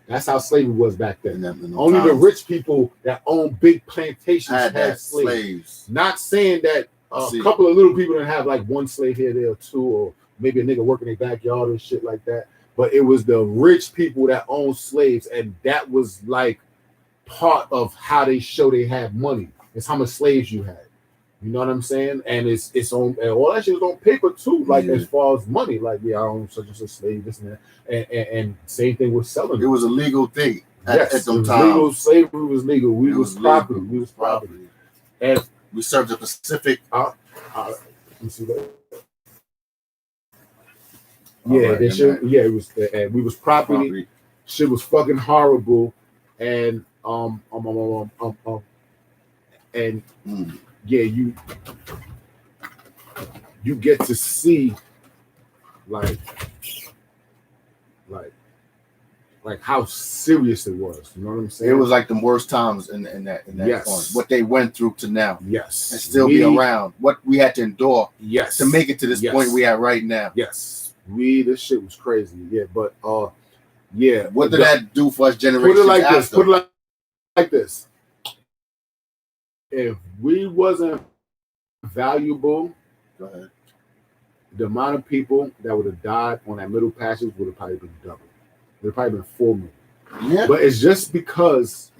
That's how slavery was back then. Only the rich people that own big plantations had slaves. Not saying that a couple of little people didn't have like one slave here, there, or two, or maybe a nigga working in their backyard and shit like that. But it was the rich people that owned slaves, and that was like part of how they show they had money. It's how much slaves you had. You know what I'm saying? And it's on, and all that shit is on paper too. Like as far as money, like I own such and such slave, this and that, and same thing with selling. It was a legal thing at them times. Legal slavery was legal. We was property. We was property, and we served a specific. Let me see that. Yeah, they should. Yeah, it was. And we was property. Shit was fucking horrible, and yeah, you get to see like how serious it was. You know what I'm saying? It was like the worst times in that point. What they went through to now. Yes. And still be around. What we had to endure. Yes. To make it to this point we are right now. Yes. This shit was crazy. Yeah, but yeah. What did that do for us generations? Put it like this. If we wasn't valuable, go ahead. The amount of people that would have died on that middle passage would have probably been double. It would have probably been 4 million. Yeah. But it's just because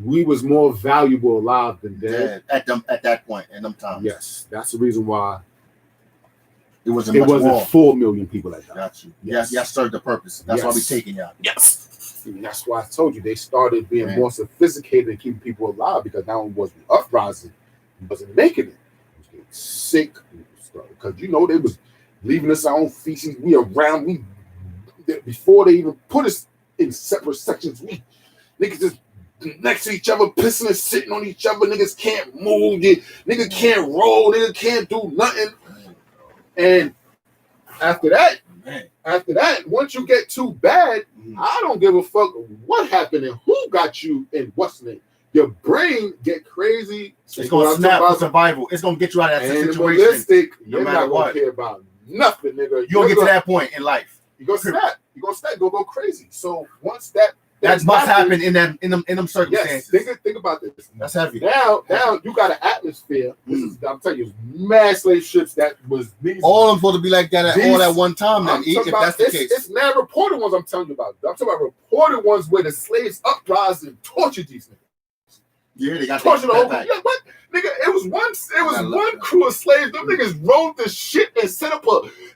we was more valuable alive than dead. At that point in them times. Yes. That's the reason why It wasn't It much wasn't more. 4 million people that died. Got you. Yes, y'all served the purpose. That's why we taking y'all. Yes. And that's why I told you they started being more sophisticated and keeping people alive because now it wasn't uprising, it wasn't making it. It was getting sick because they was leaving us our own feces. Before they even put us in separate sections, niggas just next to each other, pissing and sitting on each other. Niggas can't move. Nigga can't roll. Nigga can't do nothing. And after that, once you get too bad, I don't give a fuck what happened and who got you and what's name. Your brain get crazy. It's gonna snap for survival. It's gonna get you out of that situation. You're not gonna care about nothing, nigga. You're gonna get to that point in life. You're gonna snap. You're gonna snap. You're gonna go crazy. So once that must happen in them circumstances. Yes, think about this. That's heavy. Now you got an atmosphere. I'm telling you, mad slave ships that was all of them supposed to be like that all at one time. Then, if that's the case, it's not reported ones. I'm telling you about. I'm talking about reported ones where the slaves uprise and tortured these niggas. Yeah, they got tortured the whole. Yeah, what nigga? It was one crew of slaves. Them niggas rolled the shit and set up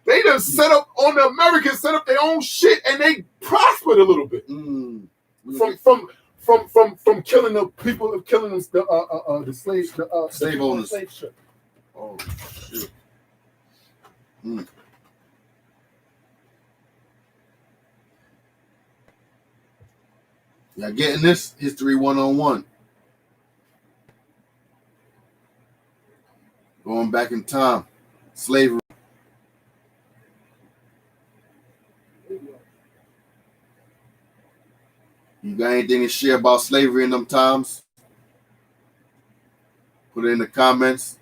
They done set up on the Americans, set up their own shit, and they prospered a little bit. From killing the people, of killing the slaves, slave owners. Slave ship. Oh shit! Y'all getting this? History 101. Going back in time, slavery. You got anything to share about slavery in them times? Put it in the comments.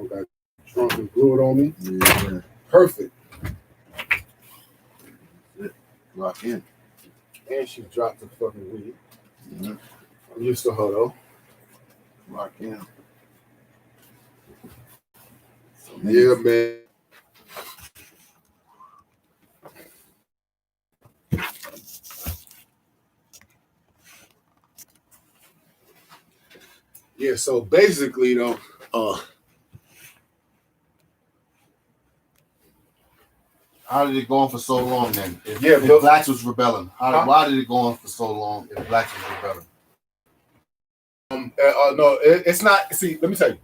Got drunk and blew it on me. Yeah. Perfect. Lock in. And she dropped the fucking weed. Mm-hmm. I'm used to her though. Lock in. Yeah, man. Yeah, so basically though, how did it go on for so long then? If blacks was rebelling, why did it go on for so long if blacks was rebelling? No, it's not. See, let me tell you.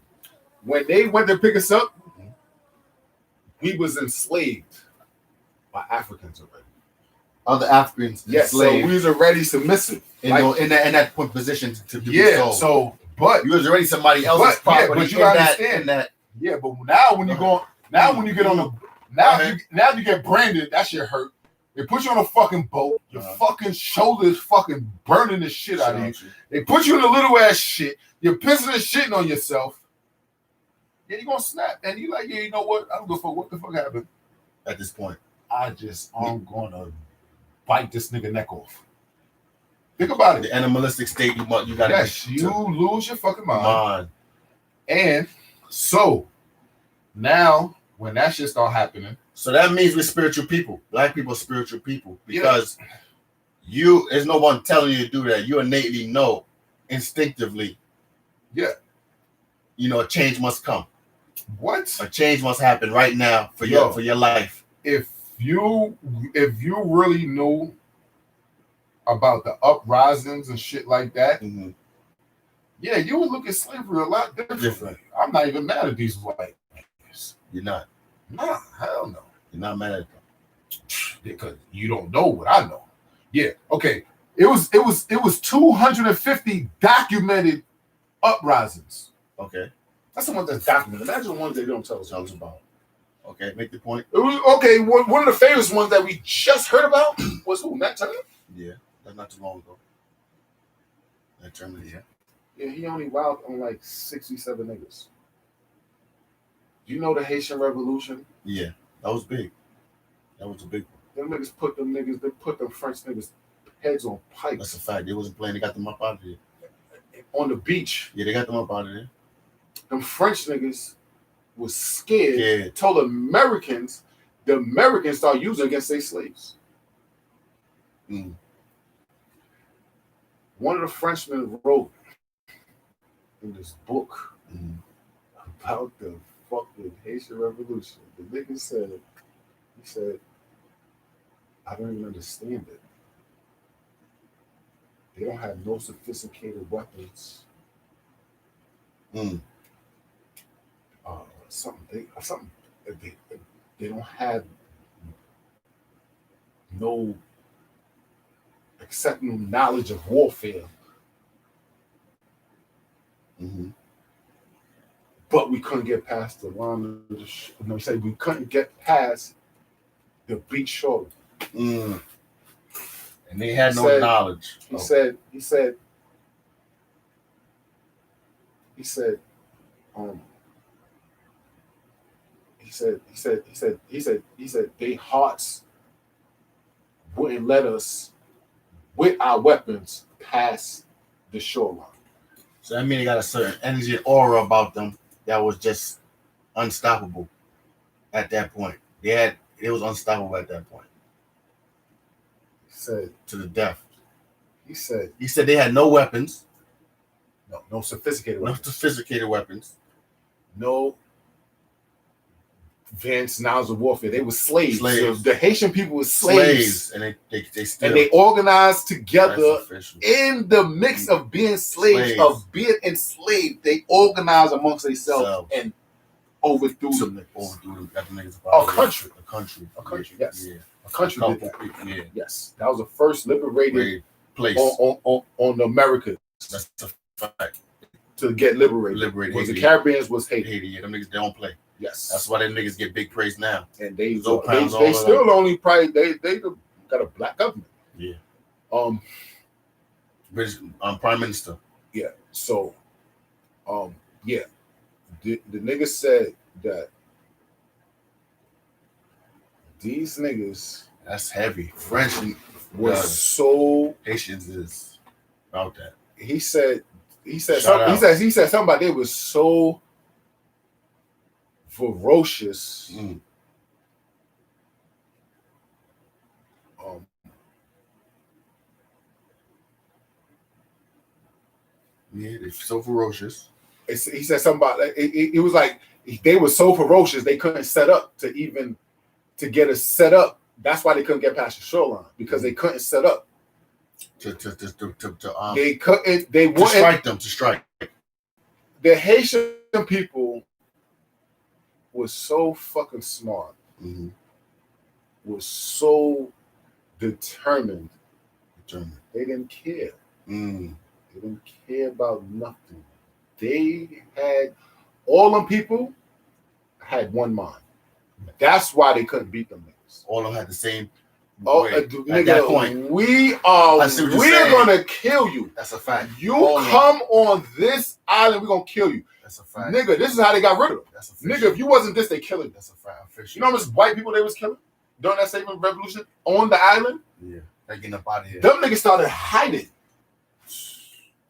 When they went to pick us up, we was enslaved by Africans already. Other Africans, yes, enslaved. So we was already submissive in that position to be sold. So, but you was already somebody else's property. But you understand that. Yeah, but now when you go, when you get on the, now you get branded. That shit hurt. They put you on a fucking boat. Your fucking shoulders fucking burning the shit out of you. They put you in a little ass shit. You're pissing and shitting on yourself. Yeah, you're gonna snap. And you like, yeah, you know what? I don't give a fuck what the fuck happened. At this point, I'm gonna bite this nigga neck off. Think about it. The animalistic state you gotta. Yes, you lose your fucking mind. And so now when that shit start happening. So that means we're spiritual people. Black people are spiritual people because there's no one telling you to do that. You innately know, instinctively. Yeah. You know, a change must come. What? A change must happen right now for your life. If you really knew about the uprisings and shit like that, yeah, you would look at slavery a lot differently. I'm not even mad at these white niggas. You're not. Nah, hell no. You're not mad at them. Because you don't know what I know. Yeah, okay. It was 250 documented uprisings. Okay. That's the one that's documented. Imagine the ones they don't tell us about. Okay, make the point. Okay, one of the famous ones that we just heard about was who? Matt Turner? Yeah, that's not too long ago. Matt Turner, yeah. Yeah, he only wowed on like 67 niggas. You know the Haitian Revolution? Yeah, that was big. That was a big one. Them niggas, they put them French niggas heads on pikes. That's a fact. They wasn't playing. They got them up out of there. On the beach. Yeah, they got them up out of there. Them French niggas was scared. Told the Americans started using against their slaves. Mm. One of the Frenchmen wrote in this book about the fucking Haitian Revolution. The nigga said, I don't even understand it. They don't have no sophisticated weapons. They don't have no acceptable knowledge of warfare. But we couldn't get past the line of he said we couldn't get past the beach shore. And they had no knowledge. He said, they hearts wouldn't let us with our weapons past the shoreline. So that means they got a certain energy and aura about them that was just unstoppable at that point. It was unstoppable at that point. He said to the death. He said they had no weapons. No sophisticated weapons. No sophisticated weapons. No advanced knowledge of warfare. They were slaves. So the Haitian people were slaves. And they still, and they organized together in the mix of being slaves, of being enslaved. They organized amongst themselves and overthrew them. A country. Yes. Yeah. A country did that. Yeah. Yes. That was the first liberated place on America. That's a fact. To get liberated. The Caribbeans was Haiti. Yeah, them niggas, they don't play. Yes. That's why them niggas get big praise now. And they still only probably they got a black government. Yeah. British Prime Minister. Yeah. So yeah. The nigga said that these niggas, that's heavy. French was so Haitians is about that. He said something about they was so ferocious. Yeah, they're so ferocious. He said something about it was like they were so ferocious they couldn't set up to get us set up. That's why they couldn't get past the shoreline, because they couldn't set up. They couldn't. They wouldn't strike them. To strike. The Haitian people was so fucking smart. Was so determined. They didn't care. They didn't care about nothing. They had all them people had one mind. That's why they couldn't beat them niggas. All of them had the same. Nigga, at that point, we're gonna kill you. That's a fact. You come on this island, we're gonna kill you. That's a fact. Nigga, this is how they got rid of them. That's a fact. Nigga, if you wasn't this, they kill you. That's a fact. You know how much white people they was killing during that same revolution on the island? Yeah, they getting up out of here. Them niggas started hiding.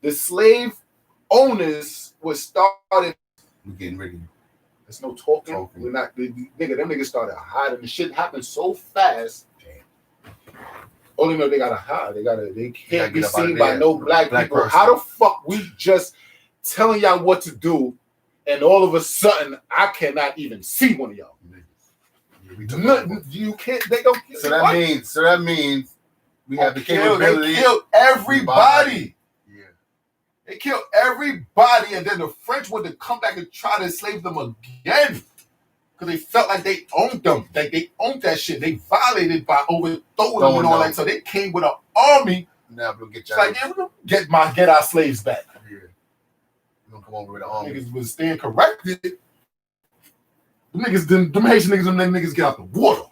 The slave owners was started. We're getting ready. There's no talking. We're not. Them niggas started hiding. The shit happened so fast. Only know they gotta hide. They can't be seen by no black people. Person. How the fuck we just telling y'all what to do, and all of a sudden I cannot even see one of y'all. You can't. They don't. So that means we have the capability. They killed everybody. Yeah, they killed everybody, and then the French wanted to come back and try to enslave them again. Because they felt like they owned them. Like they owned that shit. They violated by overthrowing them and all that. So they came with an army. Now we'll get y'all. Like, yeah, we're gonna get our slaves back. Yeah. We're gonna come over with an army. Niggas was staying corrected. Them Haitian niggas, and them niggas get out the water.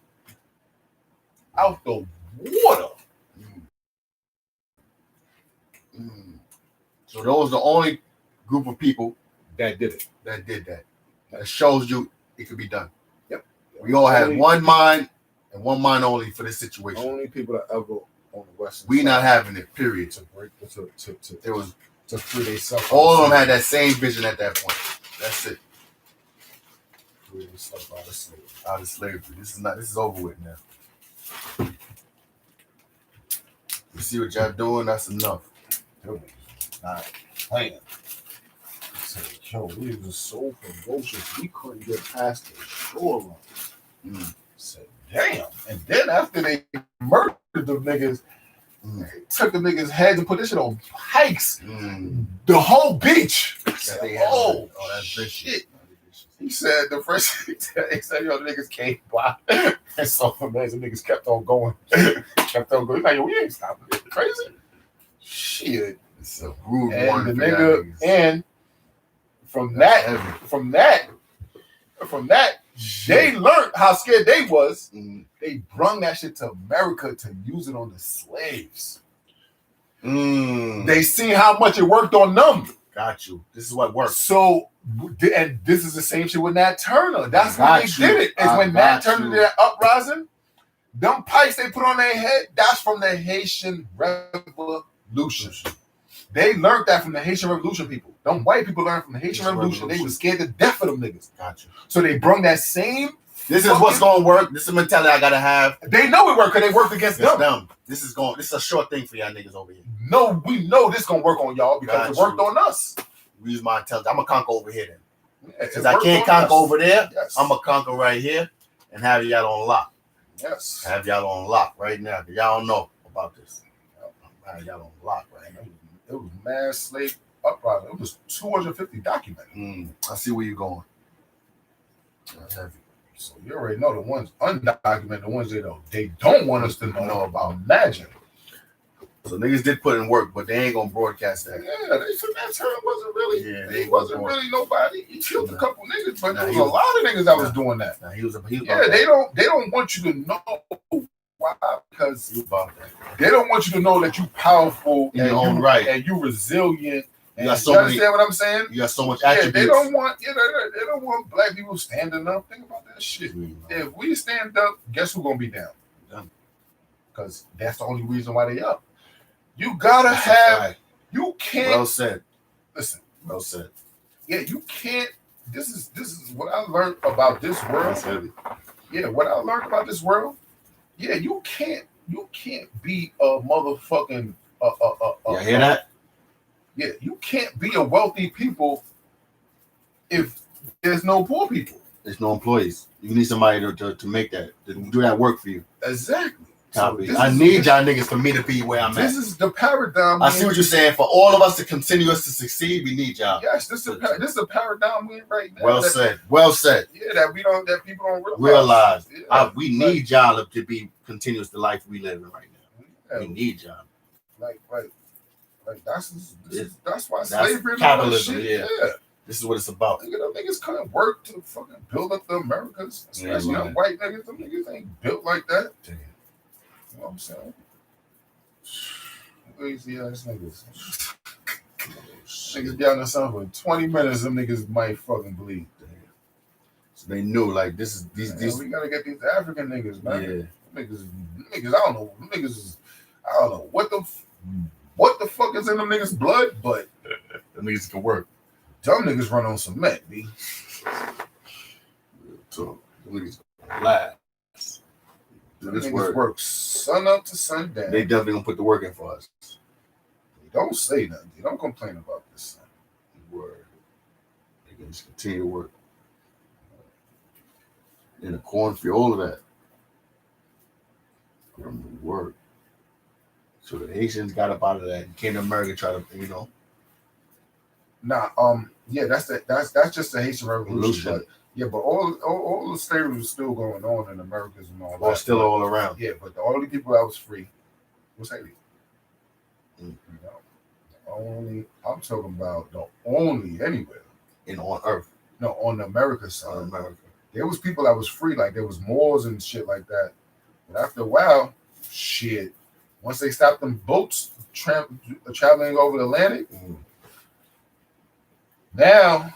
Out the water. So those are the only group of people that did it. that did that. That shows you it could be done. Yep. We all had one mind and one mind only for this situation. Only people that ever on the Western We side not having it, period. to break It was to free themselves. all of them had that same vision at that point. That's it. Free themselves out of slavery. Out of slavery. This is over with now. You see what y'all doing? That's enough. Not playing. Said, yo, we was so ferocious we couldn't get past the shoreline. Said, damn. And then after they murdered the niggas, they took the niggas' heads and put this shit on pikes. The whole beach. Said, oh, that's shit. He said the first he said, yo, the niggas came by. And so amazing niggas kept on going. Kept on going. He's like, yo, we ain't stopping. It's crazy. Shit. It's a rude and one the for nigga, and from that, they learned how scared they was. They brung that shit to America to use it on the slaves. They seen how much it worked on them. Got you. This is what works. So, and this is the same shit with Nat Turner. That's when they did it. Is when Nat Turner did that uprising. Them pipes they put on their head, that's from the Haitian Revolution. They learned that from the Haitian Revolution people. Them white people learned from the Haitian Revolution. They was scared to death of them niggas. Gotcha. So they brung that same. This is what's going to work. This is the mentality I got to have. They know it worked because they worked against them. This is a short thing for y'all niggas over here. No, we know this going to work on y'all because it worked on us. We use my intelligence. I'm going to conquer over here then. Yeah, because I can't conquer over there, I'm going to conquer right here and have y'all on lock. Yes. Have y'all on lock right now because y'all don't know about this. I have y'all on lock right now. It was mass slave uprising. It was 250 documented. I see where you're going. That's heavy. So you already know the ones undocumented, the ones they don't want us to know about. Imagine. So niggas did put in work, but they ain't gonna broadcast that. Yeah, they said that term wasn't really. Yeah, he wasn't really nobody. He killed a couple niggas, but there was a lot of niggas that was doing that. He was they don't want you to know why, because they don't want you to know that you powerful in your own right and you resilient. You got you understand what I'm saying? You got so much attributes. They don't want black people standing up. Think about that shit. If we stand up, guess who's gonna be down? Because that's the only reason why they up. You gotta have. You can't. Well said. Listen. Well said. Yeah, you can't. This is what I learned about this world. Yeah, what I learned about this world. Yeah, you can't be a motherfucking. You hear that? Yeah, you can't be a wealthy people if there's no poor people. There's no employees. You need somebody to make that, to do that work for you. Exactly. So I need y'all niggas for me to be where I'm at. This is the paradigm. I see what you're saying. For all of us to continue us to succeed, we need y'all. Yes, this is the paradigm we're in right now. Well said. Well said. Yeah, that people don't realize. Yeah. We need y'all to be continuous the life we live in right now. Yeah. We need y'all. Like that's why slavery and capitalism. All that shit. Yeah. This is what it's about. Niggas couldn't work to fucking build up the Americas, especially them white niggas. Them niggas ain't built like that. Damn. You know what I'm saying? Lazy ass niggas. Niggas down the sun for 20 minutes, them niggas might fucking bleed. So they knew like this is these we gotta get these African niggas, man. Yeah. Niggas, I don't know. Niggas I don't know what the fuck is in them niggas' blood, but the niggas can work. Dumb niggas run on cement, B. So niggas last. This work sun up to sundown. They definitely gonna put the work in for us. They don't say nothing. They don't complain about this. Word. They can just continue to work. In the cornfield, all of that. Work. So the Haitians got up out of that and came to America and tried to, yeah, that's just the Haitian Revolution. But all the slavery was still going on in Americas and all that. Still all around. Yeah, but the only people that was free was Haiti. I'm talking about the only anywhere. On Earth. No, on the America side. America. There was people that was free, like there was Moors and shit like that. But after a while, shit. Once they stopped them boats traveling over the Atlantic, Now,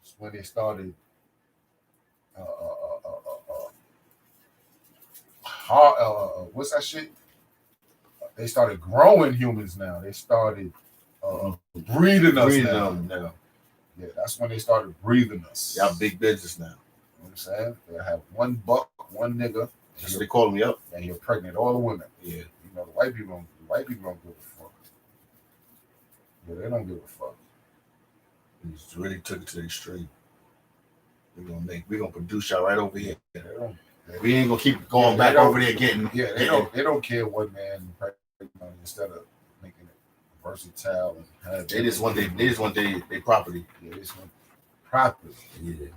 it's when they started what's that shit? They started growing humans now. They started breeding us now. Yeah, that's when they started breathing us. Y'all big business now. You know what I'm saying? They have one buck, one nigga. That's what they call me up. And you're pregnant all the women. Yeah. You know, the white people don't give a fuck. Yeah, they don't give a fuck. We just really took it to the extreme. We're gonna produce y'all right over here. We ain't gonna keep going back over there getting. Yeah, they don't care what man instead of making it versatile and they just want their property. Yeah, they just want property. Yeah,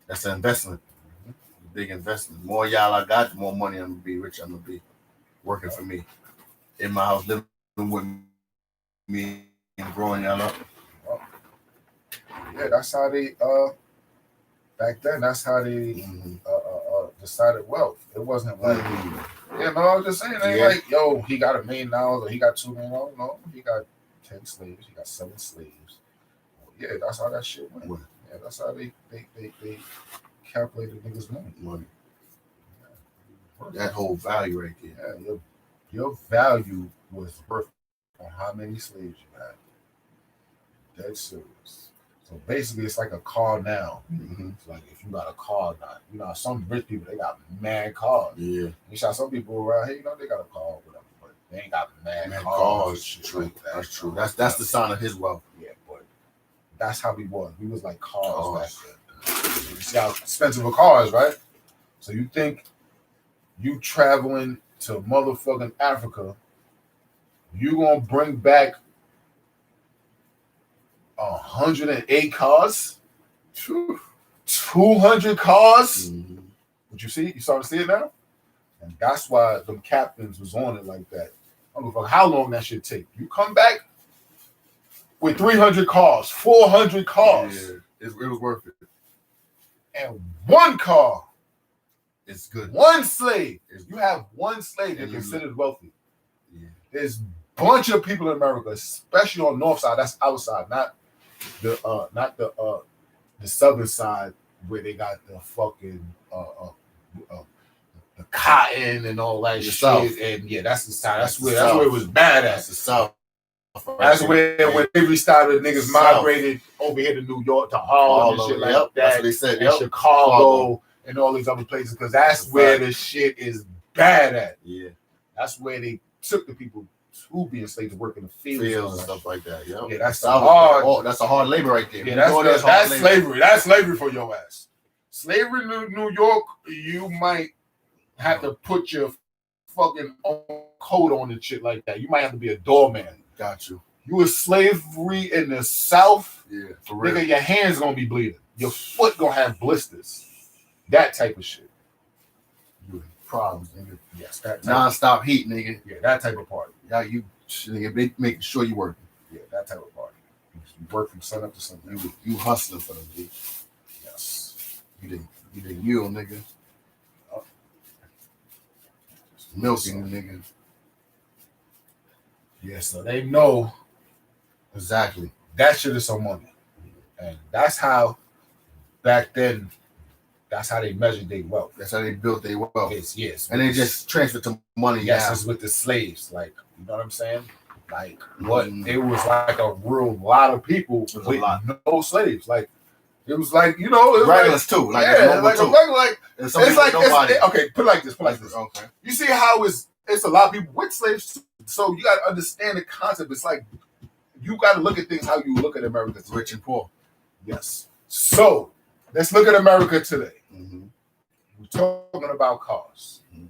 that's an investment. A big investment. The more y'all I got, the more money I'm gonna be rich. I'm gonna be working for me in my house, living with me and growing y'all up. Yeah, that's how they back then. That's how they decided wealth. It wasn't like yeah, no, I was just saying, it ain't like, yo, he got $1 million or he got $2 million. No, he got 10 slaves, he got 7 slaves. Yeah, that's how that shit went. Yeah, that's how they calculated niggas' money. Yeah. That whole value right there. Yeah, your value was worth on how many slaves you had. Dead serious. So basically, it's like a car now. Mm-hmm. It's like if you got a car now, you know, some rich people, they got mad cars. Yeah. You saw some people around here, you know, they got a car, whatever, but they ain't got mad cars. True. Like that. That's true. That's the sign of his wealth. Yeah, but that's how we was. We was like cars back then. You see how expensive a car is, right? So you think you traveling to motherfucking Africa, you gonna bring back 108 cars, 200 cars. Mm-hmm. What you see? You starting to see it now? And that's why them captains was on it like that. I don't give a fuck how long that shit take. You come back with 300 cars, 400 cars. Yeah, it was worth it. And one car. It's good. One slave. You have one slave, you're considered wealthy. Yeah. There's a bunch of people in America, especially on Northside, that's outside, not the southern side where they got the fucking the cotton and all that shit. South. And yeah, that's the side. That's where it was bad at. That's the South. That's where when they restarted, niggas migrated over here to New York, to Harlem and shit like that. That's what they said. And Chicago and all these other places, because that's where the shit is bad at. Yeah. That's where they took the people who be enslaved to work in the fields and stuff like that. Yep. Yeah, that's hard. That's a hard labor right there. Yeah, that's slavery. That's slavery for your ass. Slavery in New York, you might have to put your fucking own coat on and shit like that. You might have to be a doorman. Got you. You a slavery in the South, yeah, for real. Nigga, your hands gonna be bleeding. Your foot gonna have blisters. That type of shit. You problems, nigga. Yes, that non-stop heat, nigga. Yeah, that type of party. Yeah, you nigga making sure you working. Yeah, that type of party. You work from sun up to sun. You hustling for them, G. Yes. You the yield, nigga. Milking, nigga. Yeah, so they know exactly that shit is some money, and that's how back then. That's how they measured their wealth. That's how they built their wealth. Yes, and they just transferred to money. Yes, it's with the slaves. Like, you know what I'm saying? Like, what it was like a real lot of people with no slaves. Like, it was like, you know, it was regulars like, too. Like, yeah, like too. a regular. Like, it's like okay. Put it like this. Okay. You see how it's a lot of people with slaves too. So you got to understand the concept. It's like you got to look at things how you look at America today. Rich and poor. Yes. So let's look at America today. Mm-hmm. We're talking about cars. Mm-hmm.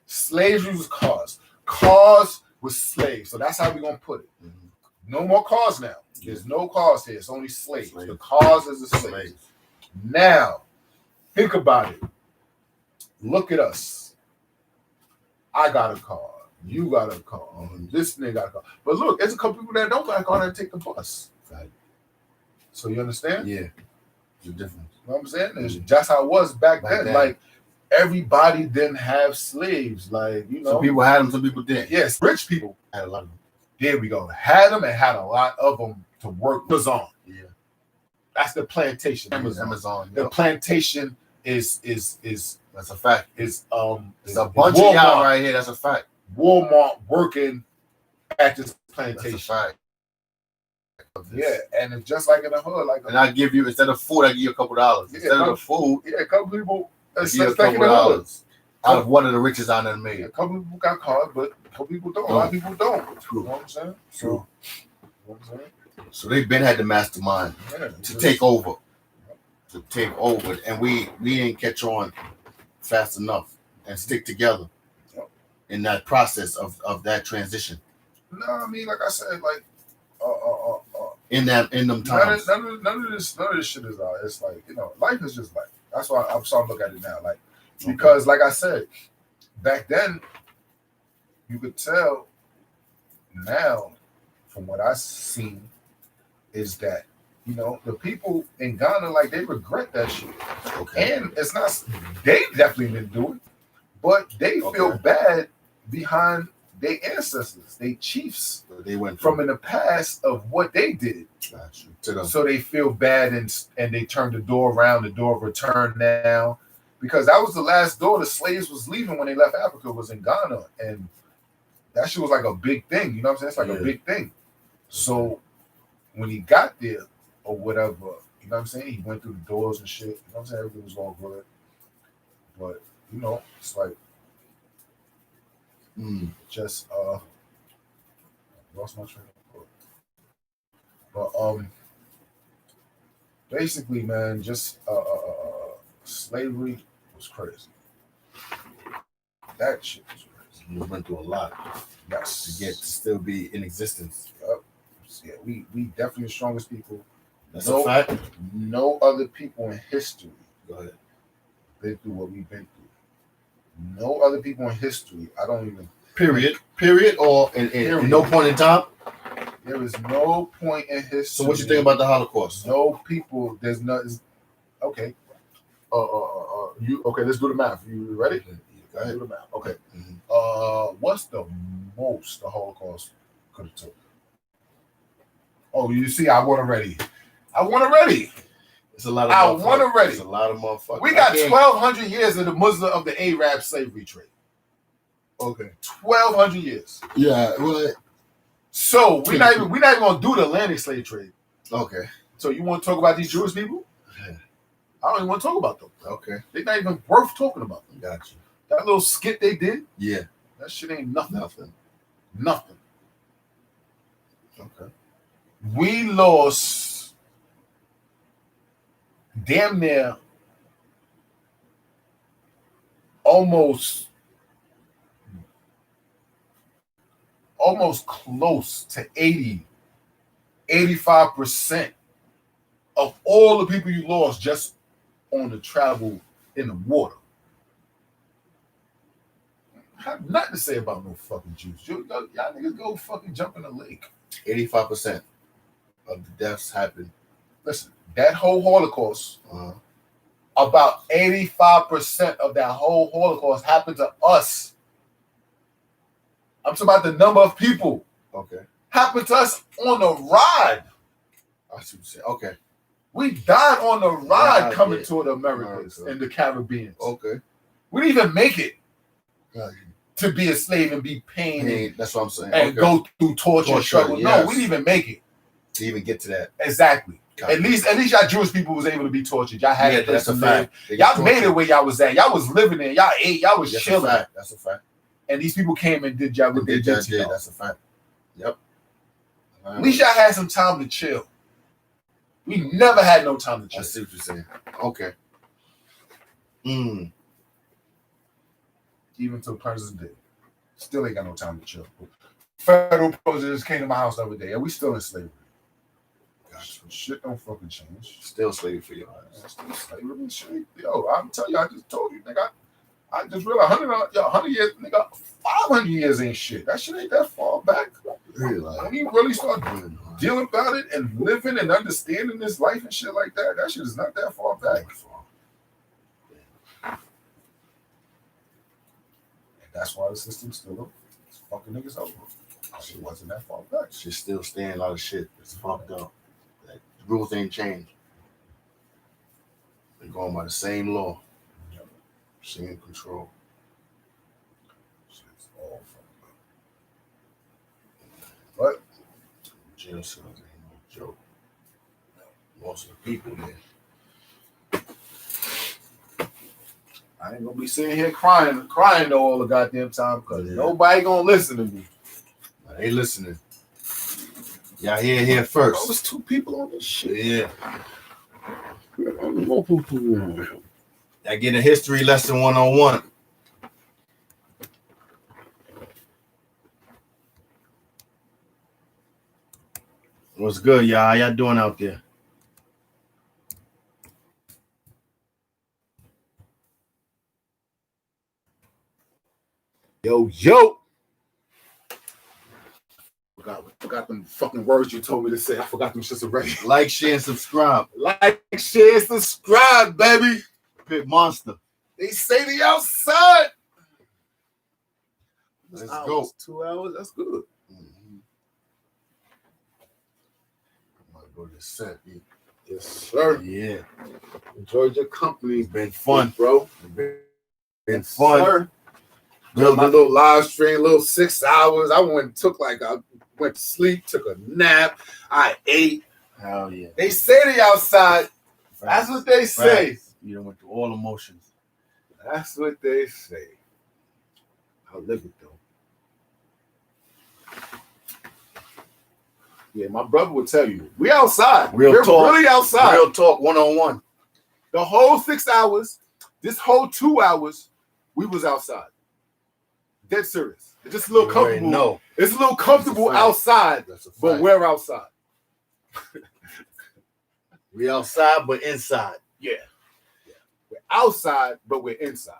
Slaves use cars. Cars with slaves. So that's how we're going to put it. Mm-hmm. No more cars now. There's no cars here. It's only slaves. The cars is the slaves. Now, think about it. Look at us. I got a car. You got a car. This nigga got a car. But look, there's a couple people that don't got a car that take the bus. Right. So you understand? Yeah. The difference. You know what I'm saying? It's just how it was back then. Like, everybody didn't have slaves. Like, you know. Some people had them, some people didn't. Yes, rich people had a lot of them. There we go. Had them and had a lot of them to work was on. Yeah. That's the plantation. Amazon. The plantation is that's a fact. It's it's a bunch of y'all right here. That's a fact. Walmart working at this plantation. That's a fact. Yeah, and it's just like in the hood. Like, and I give you, instead of food, I give you a couple dollars. Yeah, instead of the food, a couple people. It's like a couple dollars. Out of one of the richest on the million. A couple people got caught, but a couple people don't. A lot of people don't. True. You know what I'm saying? True. You know what I'm saying? So they've been had the mastermind to take over. To take over. And we didn't catch on fast enough and stick together in that process of that transition. No, I mean, like I said, like in them times. None of this shit is out. It's like, you know, life is just life. That's why I'm starting to look at it now. Like, because like I said, back then you could tell now from what I've seen is that, you know, the people in Ghana, like, they regret that shit. Okay. And it's not, they definitely didn't do it, but they feel bad behind their ancestors, they chiefs. They went from in the past of what they did. So they feel bad and they turned the door around, the door of return now. Because that was the last door the slaves was leaving when they left Africa, was in Ghana. And that shit was like a big thing. You know what I'm saying? It's like a big thing. So when he got there or whatever, you know what I'm saying? He went through the doors and shit. You know what I'm saying? Everything was all good. But, you know, it's like, just lost my train of thought. But basically, man, just slavery was crazy. That shit was crazy. We went through a lot. Yes. To get to still be in existence. Yep. Yeah, we definitely the strongest people. That's a fact. No other people in history been through what we've been through. No other people in history. I don't even. Period, or in no point in time. There is no point in history. So what you think about the Holocaust? No people. There's no. Okay. You okay? Let's do the math. You ready? Go ahead. Do the math. Okay. What's the most the Holocaust could have took? Oh, you see, I won already. It's a lot of. I won already. It's a lot of motherfuckers. We got 1,200 years of the Muslim of the Arab slavery trade. Okay. 1,200 years. Yeah. Well. So we're not even gonna do the Atlantic slave trade. Okay. So you want to talk about these Jewish people? Yeah. I don't even want to talk about them. Okay. They're not even worth talking about. Gotcha. That little skit they did. Yeah. That shit ain't nothing. Nothing. Okay. We lost damn near almost close to 85% of all the people you lost just on the travel in the water. I have nothing to say about no fucking Jews. Y'all niggas go fucking jump in the lake. 85% of the deaths happened. Listen, that whole Holocaust, about 85% of that whole Holocaust happened to us. I'm talking about the number of people. Okay. Happened to us on the ride. I see what you say. Okay. We died on the ride coming to the Americas and the Caribbean. Okay. We didn't even make it to be a slave and be pained. That's what I'm saying. And go through torture and struggle. Yes. No, we didn't even make it. To even get to that. Exactly. At least y'all Jewish people was able to be tortured. Y'all had a place to live. Y'all made it where y'all was at. Y'all was living there. Y'all ate. Y'all was chilling. That's a fact. And these people came and did y'all what they did to y'all. That's a fact. Yep. At least y'all had some time to chill. We never had no time to chill. I see what you're saying. Okay. Even till President Day. Still ain't got no time to chill. Federal presidents came to my house the other day, and we still in slavery. Gosh, shit don't fucking change. Still slavery for your ass. Still slavery and shit. Yo, I'm telling you, I just told you, nigga. I just realized 100 years, nigga, 500 years ain't shit. That shit ain't that far back. Really? When you really start dealing about it and living and understanding this life and shit like that, that shit is not that far back. And that's why the system's still fucking niggas over. Shit wasn't that far back. Shit still staying a lot of shit. It's fucked up. Like, the rules ain't changed. They're going by the same law. Same control. Shit's all fucked up. But jail cells ain't no joke. Most of the people there. I ain't gonna be sitting here crying all the goddamn time because nobody gonna listen to me. They listening. Y'all here first. There was 2 people on this shit. Yeah. I get a history lesson 101. What's good, y'all? How y'all doing out there? Yo. Forgot them fucking words you told me to say. I forgot them shits already. Like, share, and subscribe. Like, share, subscribe, baby. PitMonster. They say the outside. Let's go. 2 hours, that's good. I'm gonna go to the set. Yes, sir. Yeah. Enjoyed your company. It's been fun, bro. Been fun. Sir. Built my little live stream, little 6 hours. I went to sleep, took a nap. I ate. Hell yeah. They say the outside. That's what they say. You done went through all emotions. That's what they say. I'll live it though. Yeah, my brother would tell you. We outside. We're really outside. Real talk 101. The whole 6 hours, this whole 2 hours, we was outside. Dead serious. It's just a little comfortable. No. It's a little comfortable outside, but we're outside. We outside, but inside. Yeah. We're outside, but we're inside.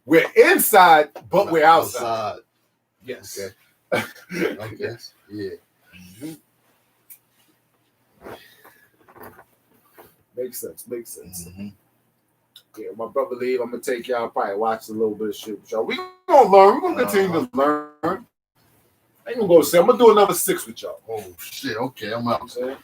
We're inside, but we're outside. Yes. Okay. I guess. Yeah. Makes sense. Mm-hmm. Yeah, my brother leave. I'm gonna take y'all. Probably watch a little bit of shit with y'all. We gonna learn. We're gonna continue to learn. I ain't gonna go say. I'm gonna do another 6 with y'all. Oh shit. Okay, I'm out. You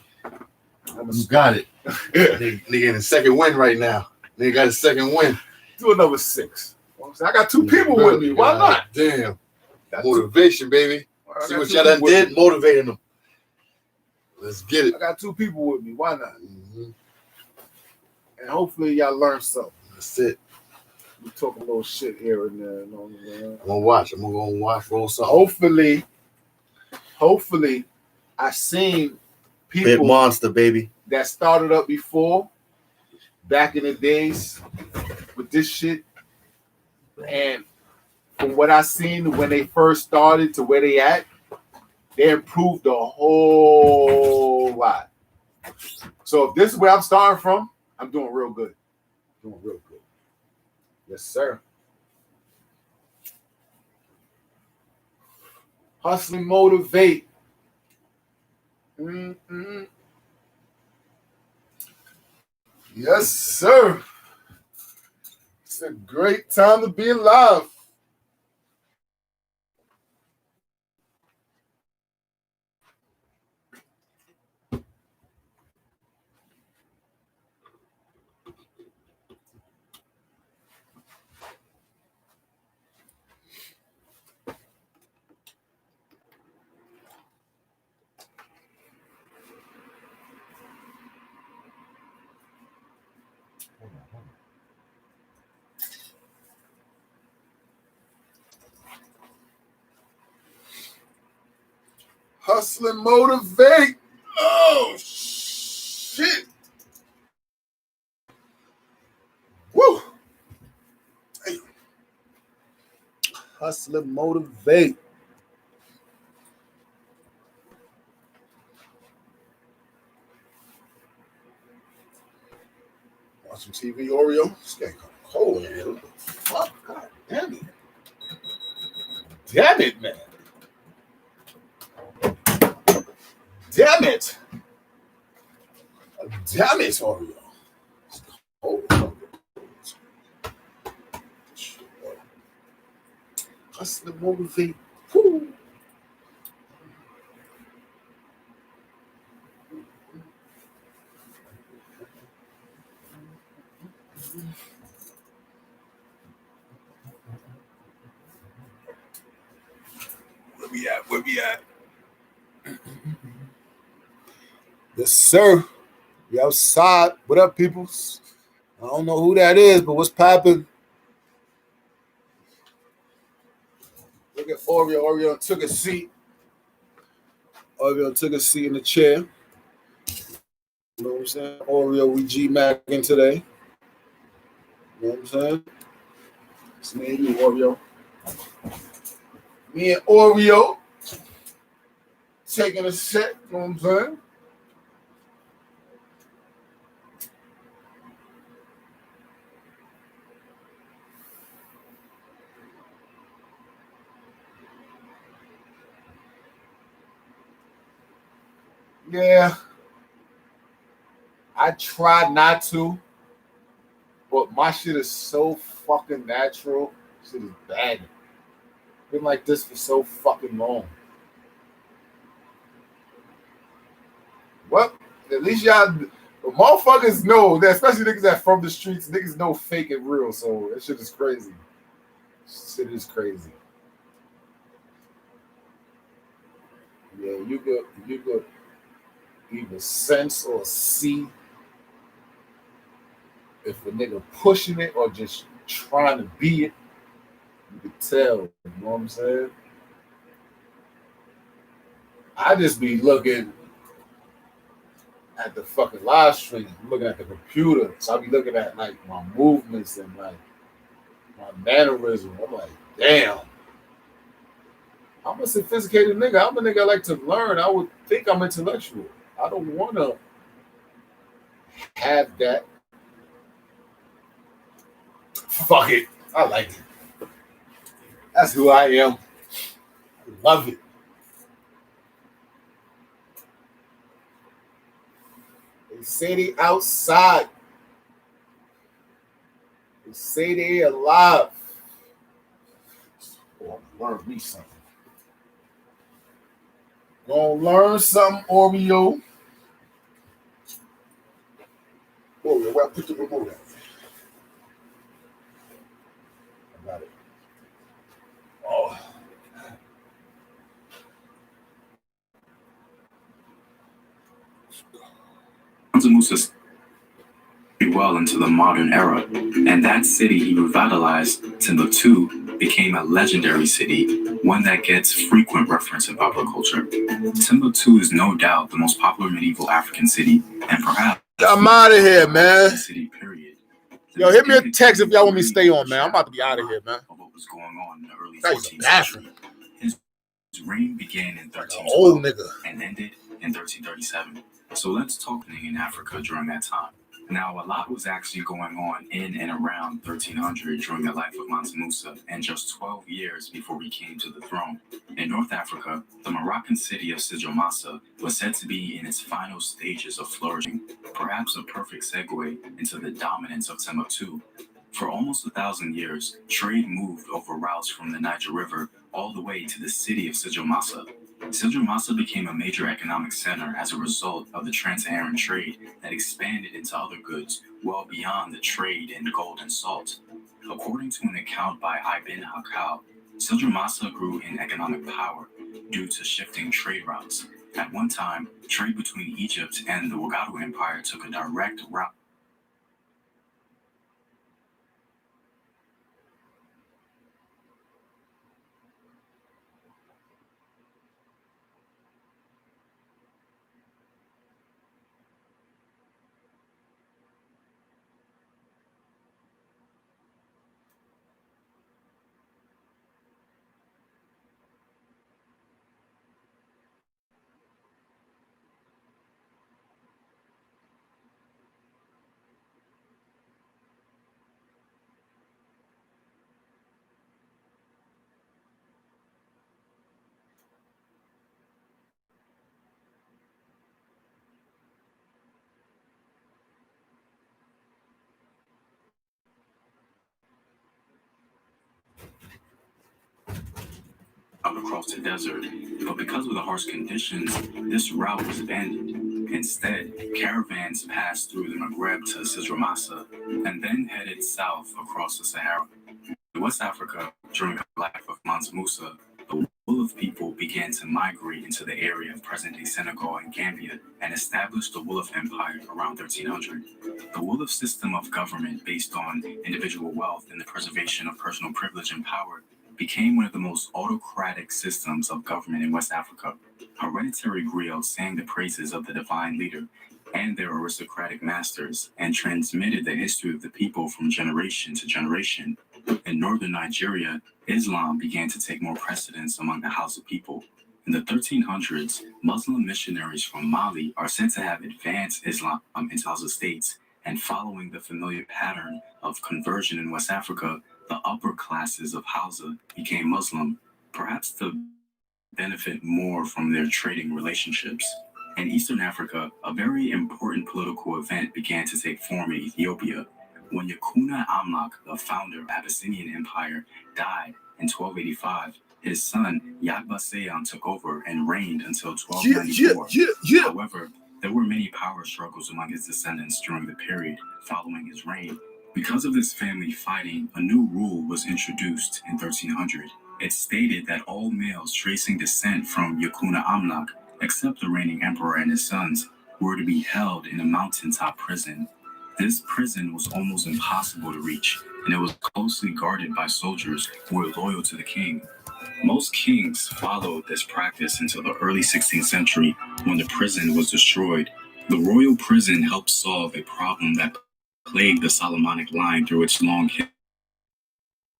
got it. Nigga in the second win right now. Nigga got a second win. Do another 6. I got 2 people with me. Why not? Damn. Motivation, baby. See what y'all done did? Motivating them. Let's get it. I got 2 people with me. Why not? Mm-hmm. And hopefully y'all learn something. That's it. We talk a little shit here and there. I'm gonna watch. I'm gonna watch. Roll Hopefully, something. I seen people PitMonster, baby, that started up before, back in the days, with this shit. And from what I seen when they first started to where they at, they improved a whole lot. So if this is where I'm starting from, I'm doing real good. Yes, sir. Hustle and motivate. Mm-hmm. Yes, sir. It's a great time to be alive. Hustle and motivate. Oh, shit. Woo. Hey. Hustle and motivate. Watch some TV, Oreo. It's getting cold in here. What the fuck? God damn it. Damn it, man. Damn it. Damn it, Oreo. It's cold. Hustle and motivate. Woo. Where we at? Yes, sir. We outside. What up, peoples? I don't know who that is, but what's popping? Look at Oreo. Oreo took a seat. Oreo took a seat in the chair. You know what I'm saying? Oreo, we G-Macking today. You know what I'm saying? It's me and you, Oreo. Me and Oreo taking a set. You know what I'm saying? Yeah. I try not to, but my shit is so fucking natural. Shit is bad. Been like this for so fucking long. Well, at least y'all, the motherfuckers know that, especially niggas that from the streets, niggas know fake and real. So that shit is crazy. Shit is crazy. Yeah, you could either sense or see if a nigga pushing it or just trying to be it. You could tell. You know what I'm saying? I just be looking at the fucking live stream, I'm looking at the computer. So I be looking at like my movements and like my mannerism. I'm like, damn. I'm a sophisticated nigga. I'm a nigga I like to learn. I would think I'm intellectual. I don't want to have that. Fuck it. I like it. That's who I am. I love it. They say they outside. They say they alive. Oh, learn me something. Gonna learn something, Oreo. Oreo, where I put the remote at? I got it. Oh. Mansa Musa well into the modern era, and that city he revitalized, Timbuktu, became a legendary city, one that gets frequent reference in popular culture. Timbuktu is no doubt the most popular medieval African city, and perhaps I'm out of here, man. City, period. Yo, hit me a text if y'all want me to stay on, man. I'm about to be out of here, man. What was going on in the early That's 14th century. His reign began in 1312 and ended in 1337. So let's talk in Africa during that time. Now, a lot was actually going on in and around 1300 during the life of Mansa Musa, and just 12 years before he came to the throne. In North Africa, the Moroccan city of Sijomassa was said to be in its final stages of flourishing, perhaps a perfect segue into the dominance of Timbuktu. For almost 1,000 years, trade moved over routes from the Niger River all the way to the city of Sijomassa. Sijomassa became a major economic center as a result of the trans-Saharan trade that expanded into other goods well beyond the trade in gold and salt. According to an account by Ibn Hakal, Sijomassa grew in economic power due to shifting trade routes. At one time, trade between Egypt and the Wagadu Empire took a direct route. Across the desert, but because of the harsh conditions, this route was abandoned. Instead, caravans passed through the Maghreb to Sijomassa and then headed south across the Sahara. In West Africa, during the life of Mansa Musa, the Wolof people began to migrate into the area of present-day Senegal and Gambia and established the Wolof Empire around 1300. The Wolof system of government, based on individual wealth and the preservation of personal privilege and power, became one of the most autocratic systems of government in West Africa. Hereditary griots sang the praises of the divine leader and their aristocratic masters and transmitted the history of the people from generation to generation. In northern Nigeria, Islam began to take more precedence among the Hausa people. In the 1300s, Muslim missionaries from Mali are said to have advanced Islam into Hausa states, and following the familiar pattern of conversion in West Africa, the upper classes of Hausa became Muslim, perhaps to benefit more from their trading relationships. In Eastern Africa, a very important political event began to take form in Ethiopia. When Yakuna Amlak, the founder of the Abyssinian Empire, died in 1285, his son Yagba took over and reigned until 1294. However, there were many power struggles among his descendants during the period following his reign. Because of this family fighting, a new rule was introduced in 1300. It stated that all males tracing descent from Yakuna Amlak, except the reigning emperor and his sons, were to be held in a mountaintop prison. This prison was almost impossible to reach, and it was closely guarded by soldiers who were loyal to the king. Most kings followed this practice until the early 16th century, when the prison was destroyed. The royal prison helped solve a problem that plagued the Solomonic line through its long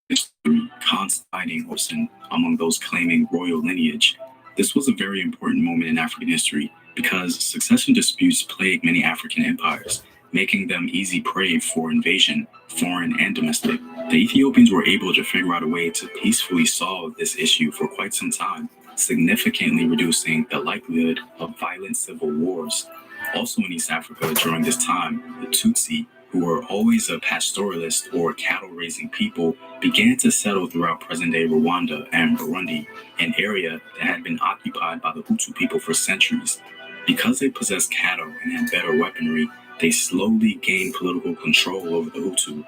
history, conspiring among those claiming royal lineage. This was a very important moment in African history because succession disputes plagued many African empires, making them easy prey for invasion, foreign and domestic. The Ethiopians were able to figure out a way to peacefully solve this issue for quite some time, significantly reducing the likelihood of violent civil wars. Also in East Africa during this time, the Tutsi, who were always a pastoralist or cattle-raising people, began to settle throughout present-day Rwanda and Burundi, an area that had been occupied by the Hutu people for centuries. Because they possessed cattle and had better weaponry, they slowly gained political control over the Hutu.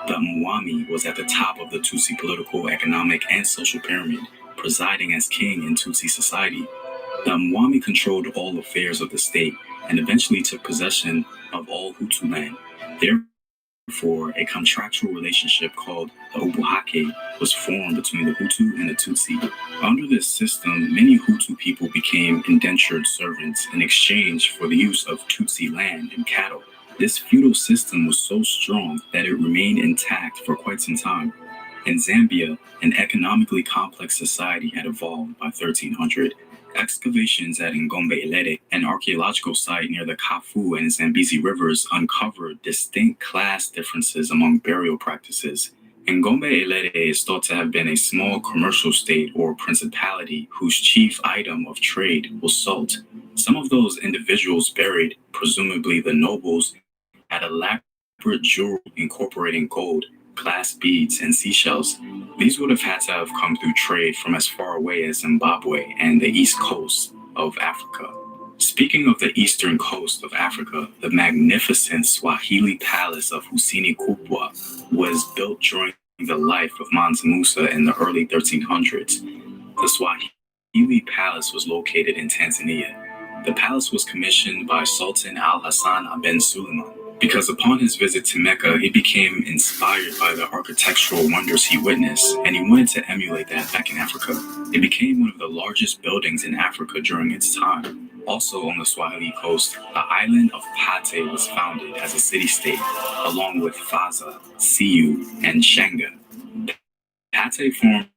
The Mwami was at the top of the Tutsi political, economic, and social pyramid, presiding as king in Tutsi society. The Mwami controlled all affairs of the state and eventually took possession of all Hutu land. Therefore, a contractual relationship called the Ubuhake was formed between the Hutu and the Tutsi. Under this system, many Hutu people became indentured servants in exchange for the use of Tutsi land and cattle. This feudal system was so strong that it remained intact for quite some time. In Zambia, an economically complex society had evolved by 1300. Excavations at Ngombe Elede, an archaeological site near the Kafu and Zambezi rivers, uncovered distinct class differences among burial practices. Ngombe Elede is thought to have been a small commercial state or principality whose chief item of trade was salt. Some of those individuals buried, presumably the nobles, had elaborate jewelry incorporating gold, glass beads, and seashells. These would have had to have come through trade from as far away as Zimbabwe and the east coast of Africa. Speaking of the eastern coast of Africa, the magnificent Swahili palace of Hussein Kubwa was built during the life of Mansa Musa in the early 1300s. The Swahili palace was located in Tanzania. The palace was commissioned by Sultan Al-Hassan Ibn Suleiman, because upon his visit to Mecca, he became inspired by the architectural wonders he witnessed, and he wanted to emulate that back in Africa. It became one of the largest buildings in Africa during its time. Also on the Swahili coast, the island of Pate was founded as a city-state, along with Faza, Siu, and Shenga. Pate formed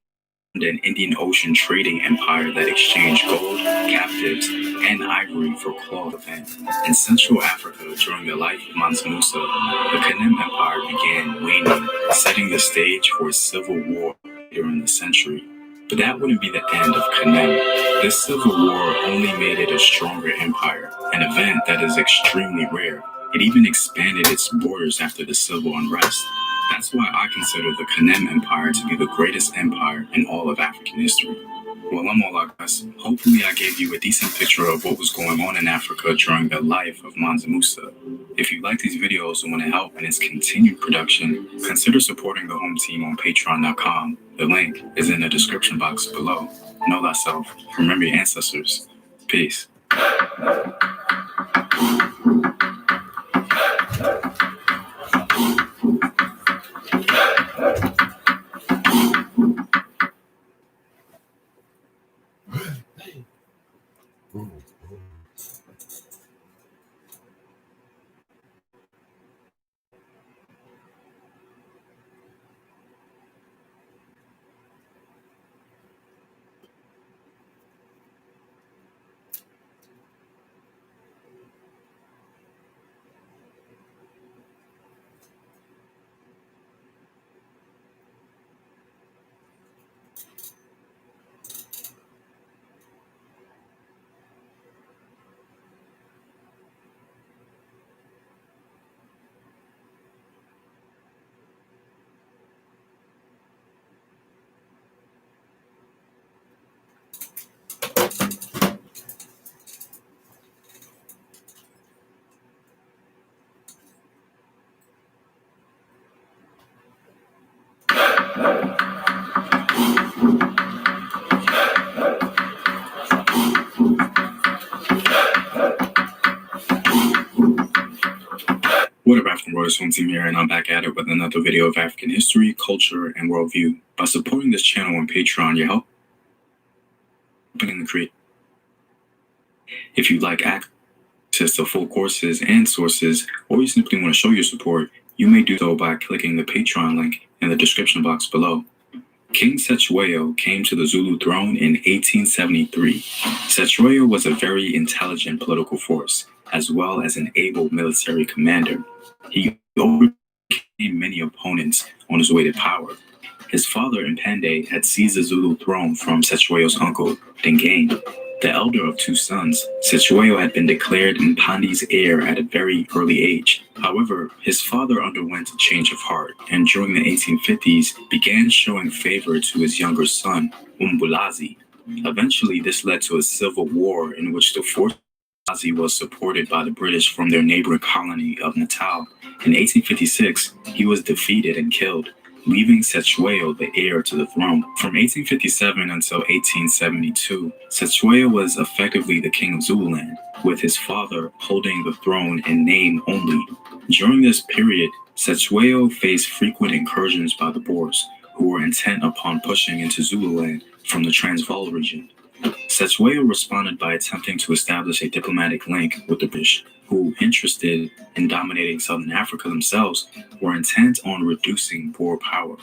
an Indian Ocean trading empire that exchanged gold, captives, and ivory for cloth. In Central Africa, during the life of Mansa Musa, the Kanem Empire began waning, setting the stage for a civil war during the century. But that wouldn't be the end of Kanem. This civil war only made it a stronger empire, an event that is extremely rare. It even expanded its borders after the civil unrest. That's why I consider the Kanem Empire to be the greatest empire in all of African history. Well, I'm all out, guys. Hopefully I gave you a decent picture of what was going on in Africa during the life of Mansa Musa. If you like these videos and want to help in its continued production, consider supporting the home team on patreon.com. The link is in the description box below. Know thyself. Remember your ancestors. Peace. What up, African Royals Home Team here, and I'm back at it with another video of African history, culture, and worldview. By supporting this channel on Patreon, you're helping the create. If you'd like access to full courses and sources, or you simply want to show your support, you may do so by clicking the Patreon link in the description box below. King Cetshwayo came to the Zulu throne in 1873. Cetshwayo was a very intelligent political force, as well as an able military commander. He overcame many opponents on his way to power. His father, Mpande, had seized the Zulu throne from Cetshwayo's uncle, Dingane. The elder of two sons, Cetshwayo had been declared Mpandi's heir at a very early age. However, his father underwent a change of heart, and during the 1850s began showing favor to his younger son, Umbulazi. Eventually, this led to a civil war in which the forces was supported by the British from their neighboring colony of Natal. In 1856, he was defeated and killed, leaving Cetshwayo the heir to the throne. From 1857 until 1872, Cetshwayo was effectively the king of Zululand, with his father holding the throne in name only. During this period, Cetshwayo faced frequent incursions by the Boers, who were intent upon pushing into Zululand from the Transvaal region. Cetshwayo responded by attempting to establish a diplomatic link with the British, who, interested in dominating Southern Africa themselves, were intent on reducing Boer power.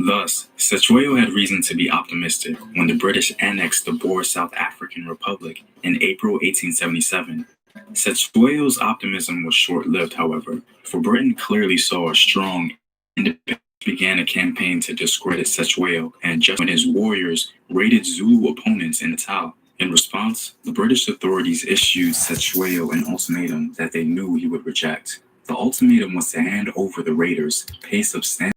Thus, Cetshwayo had reason to be optimistic when the British annexed the Boer South African Republic in April 1877. Cetshwayo's optimism was short-lived, however, for Britain clearly saw a strong independence. Began a campaign to discredit Cetshwayo, and just when his warriors raided Zulu opponents in Natal. In response, the British authorities issued Cetshwayo an ultimatum that they knew he would reject. The ultimatum was to hand over the raiders, pay substantial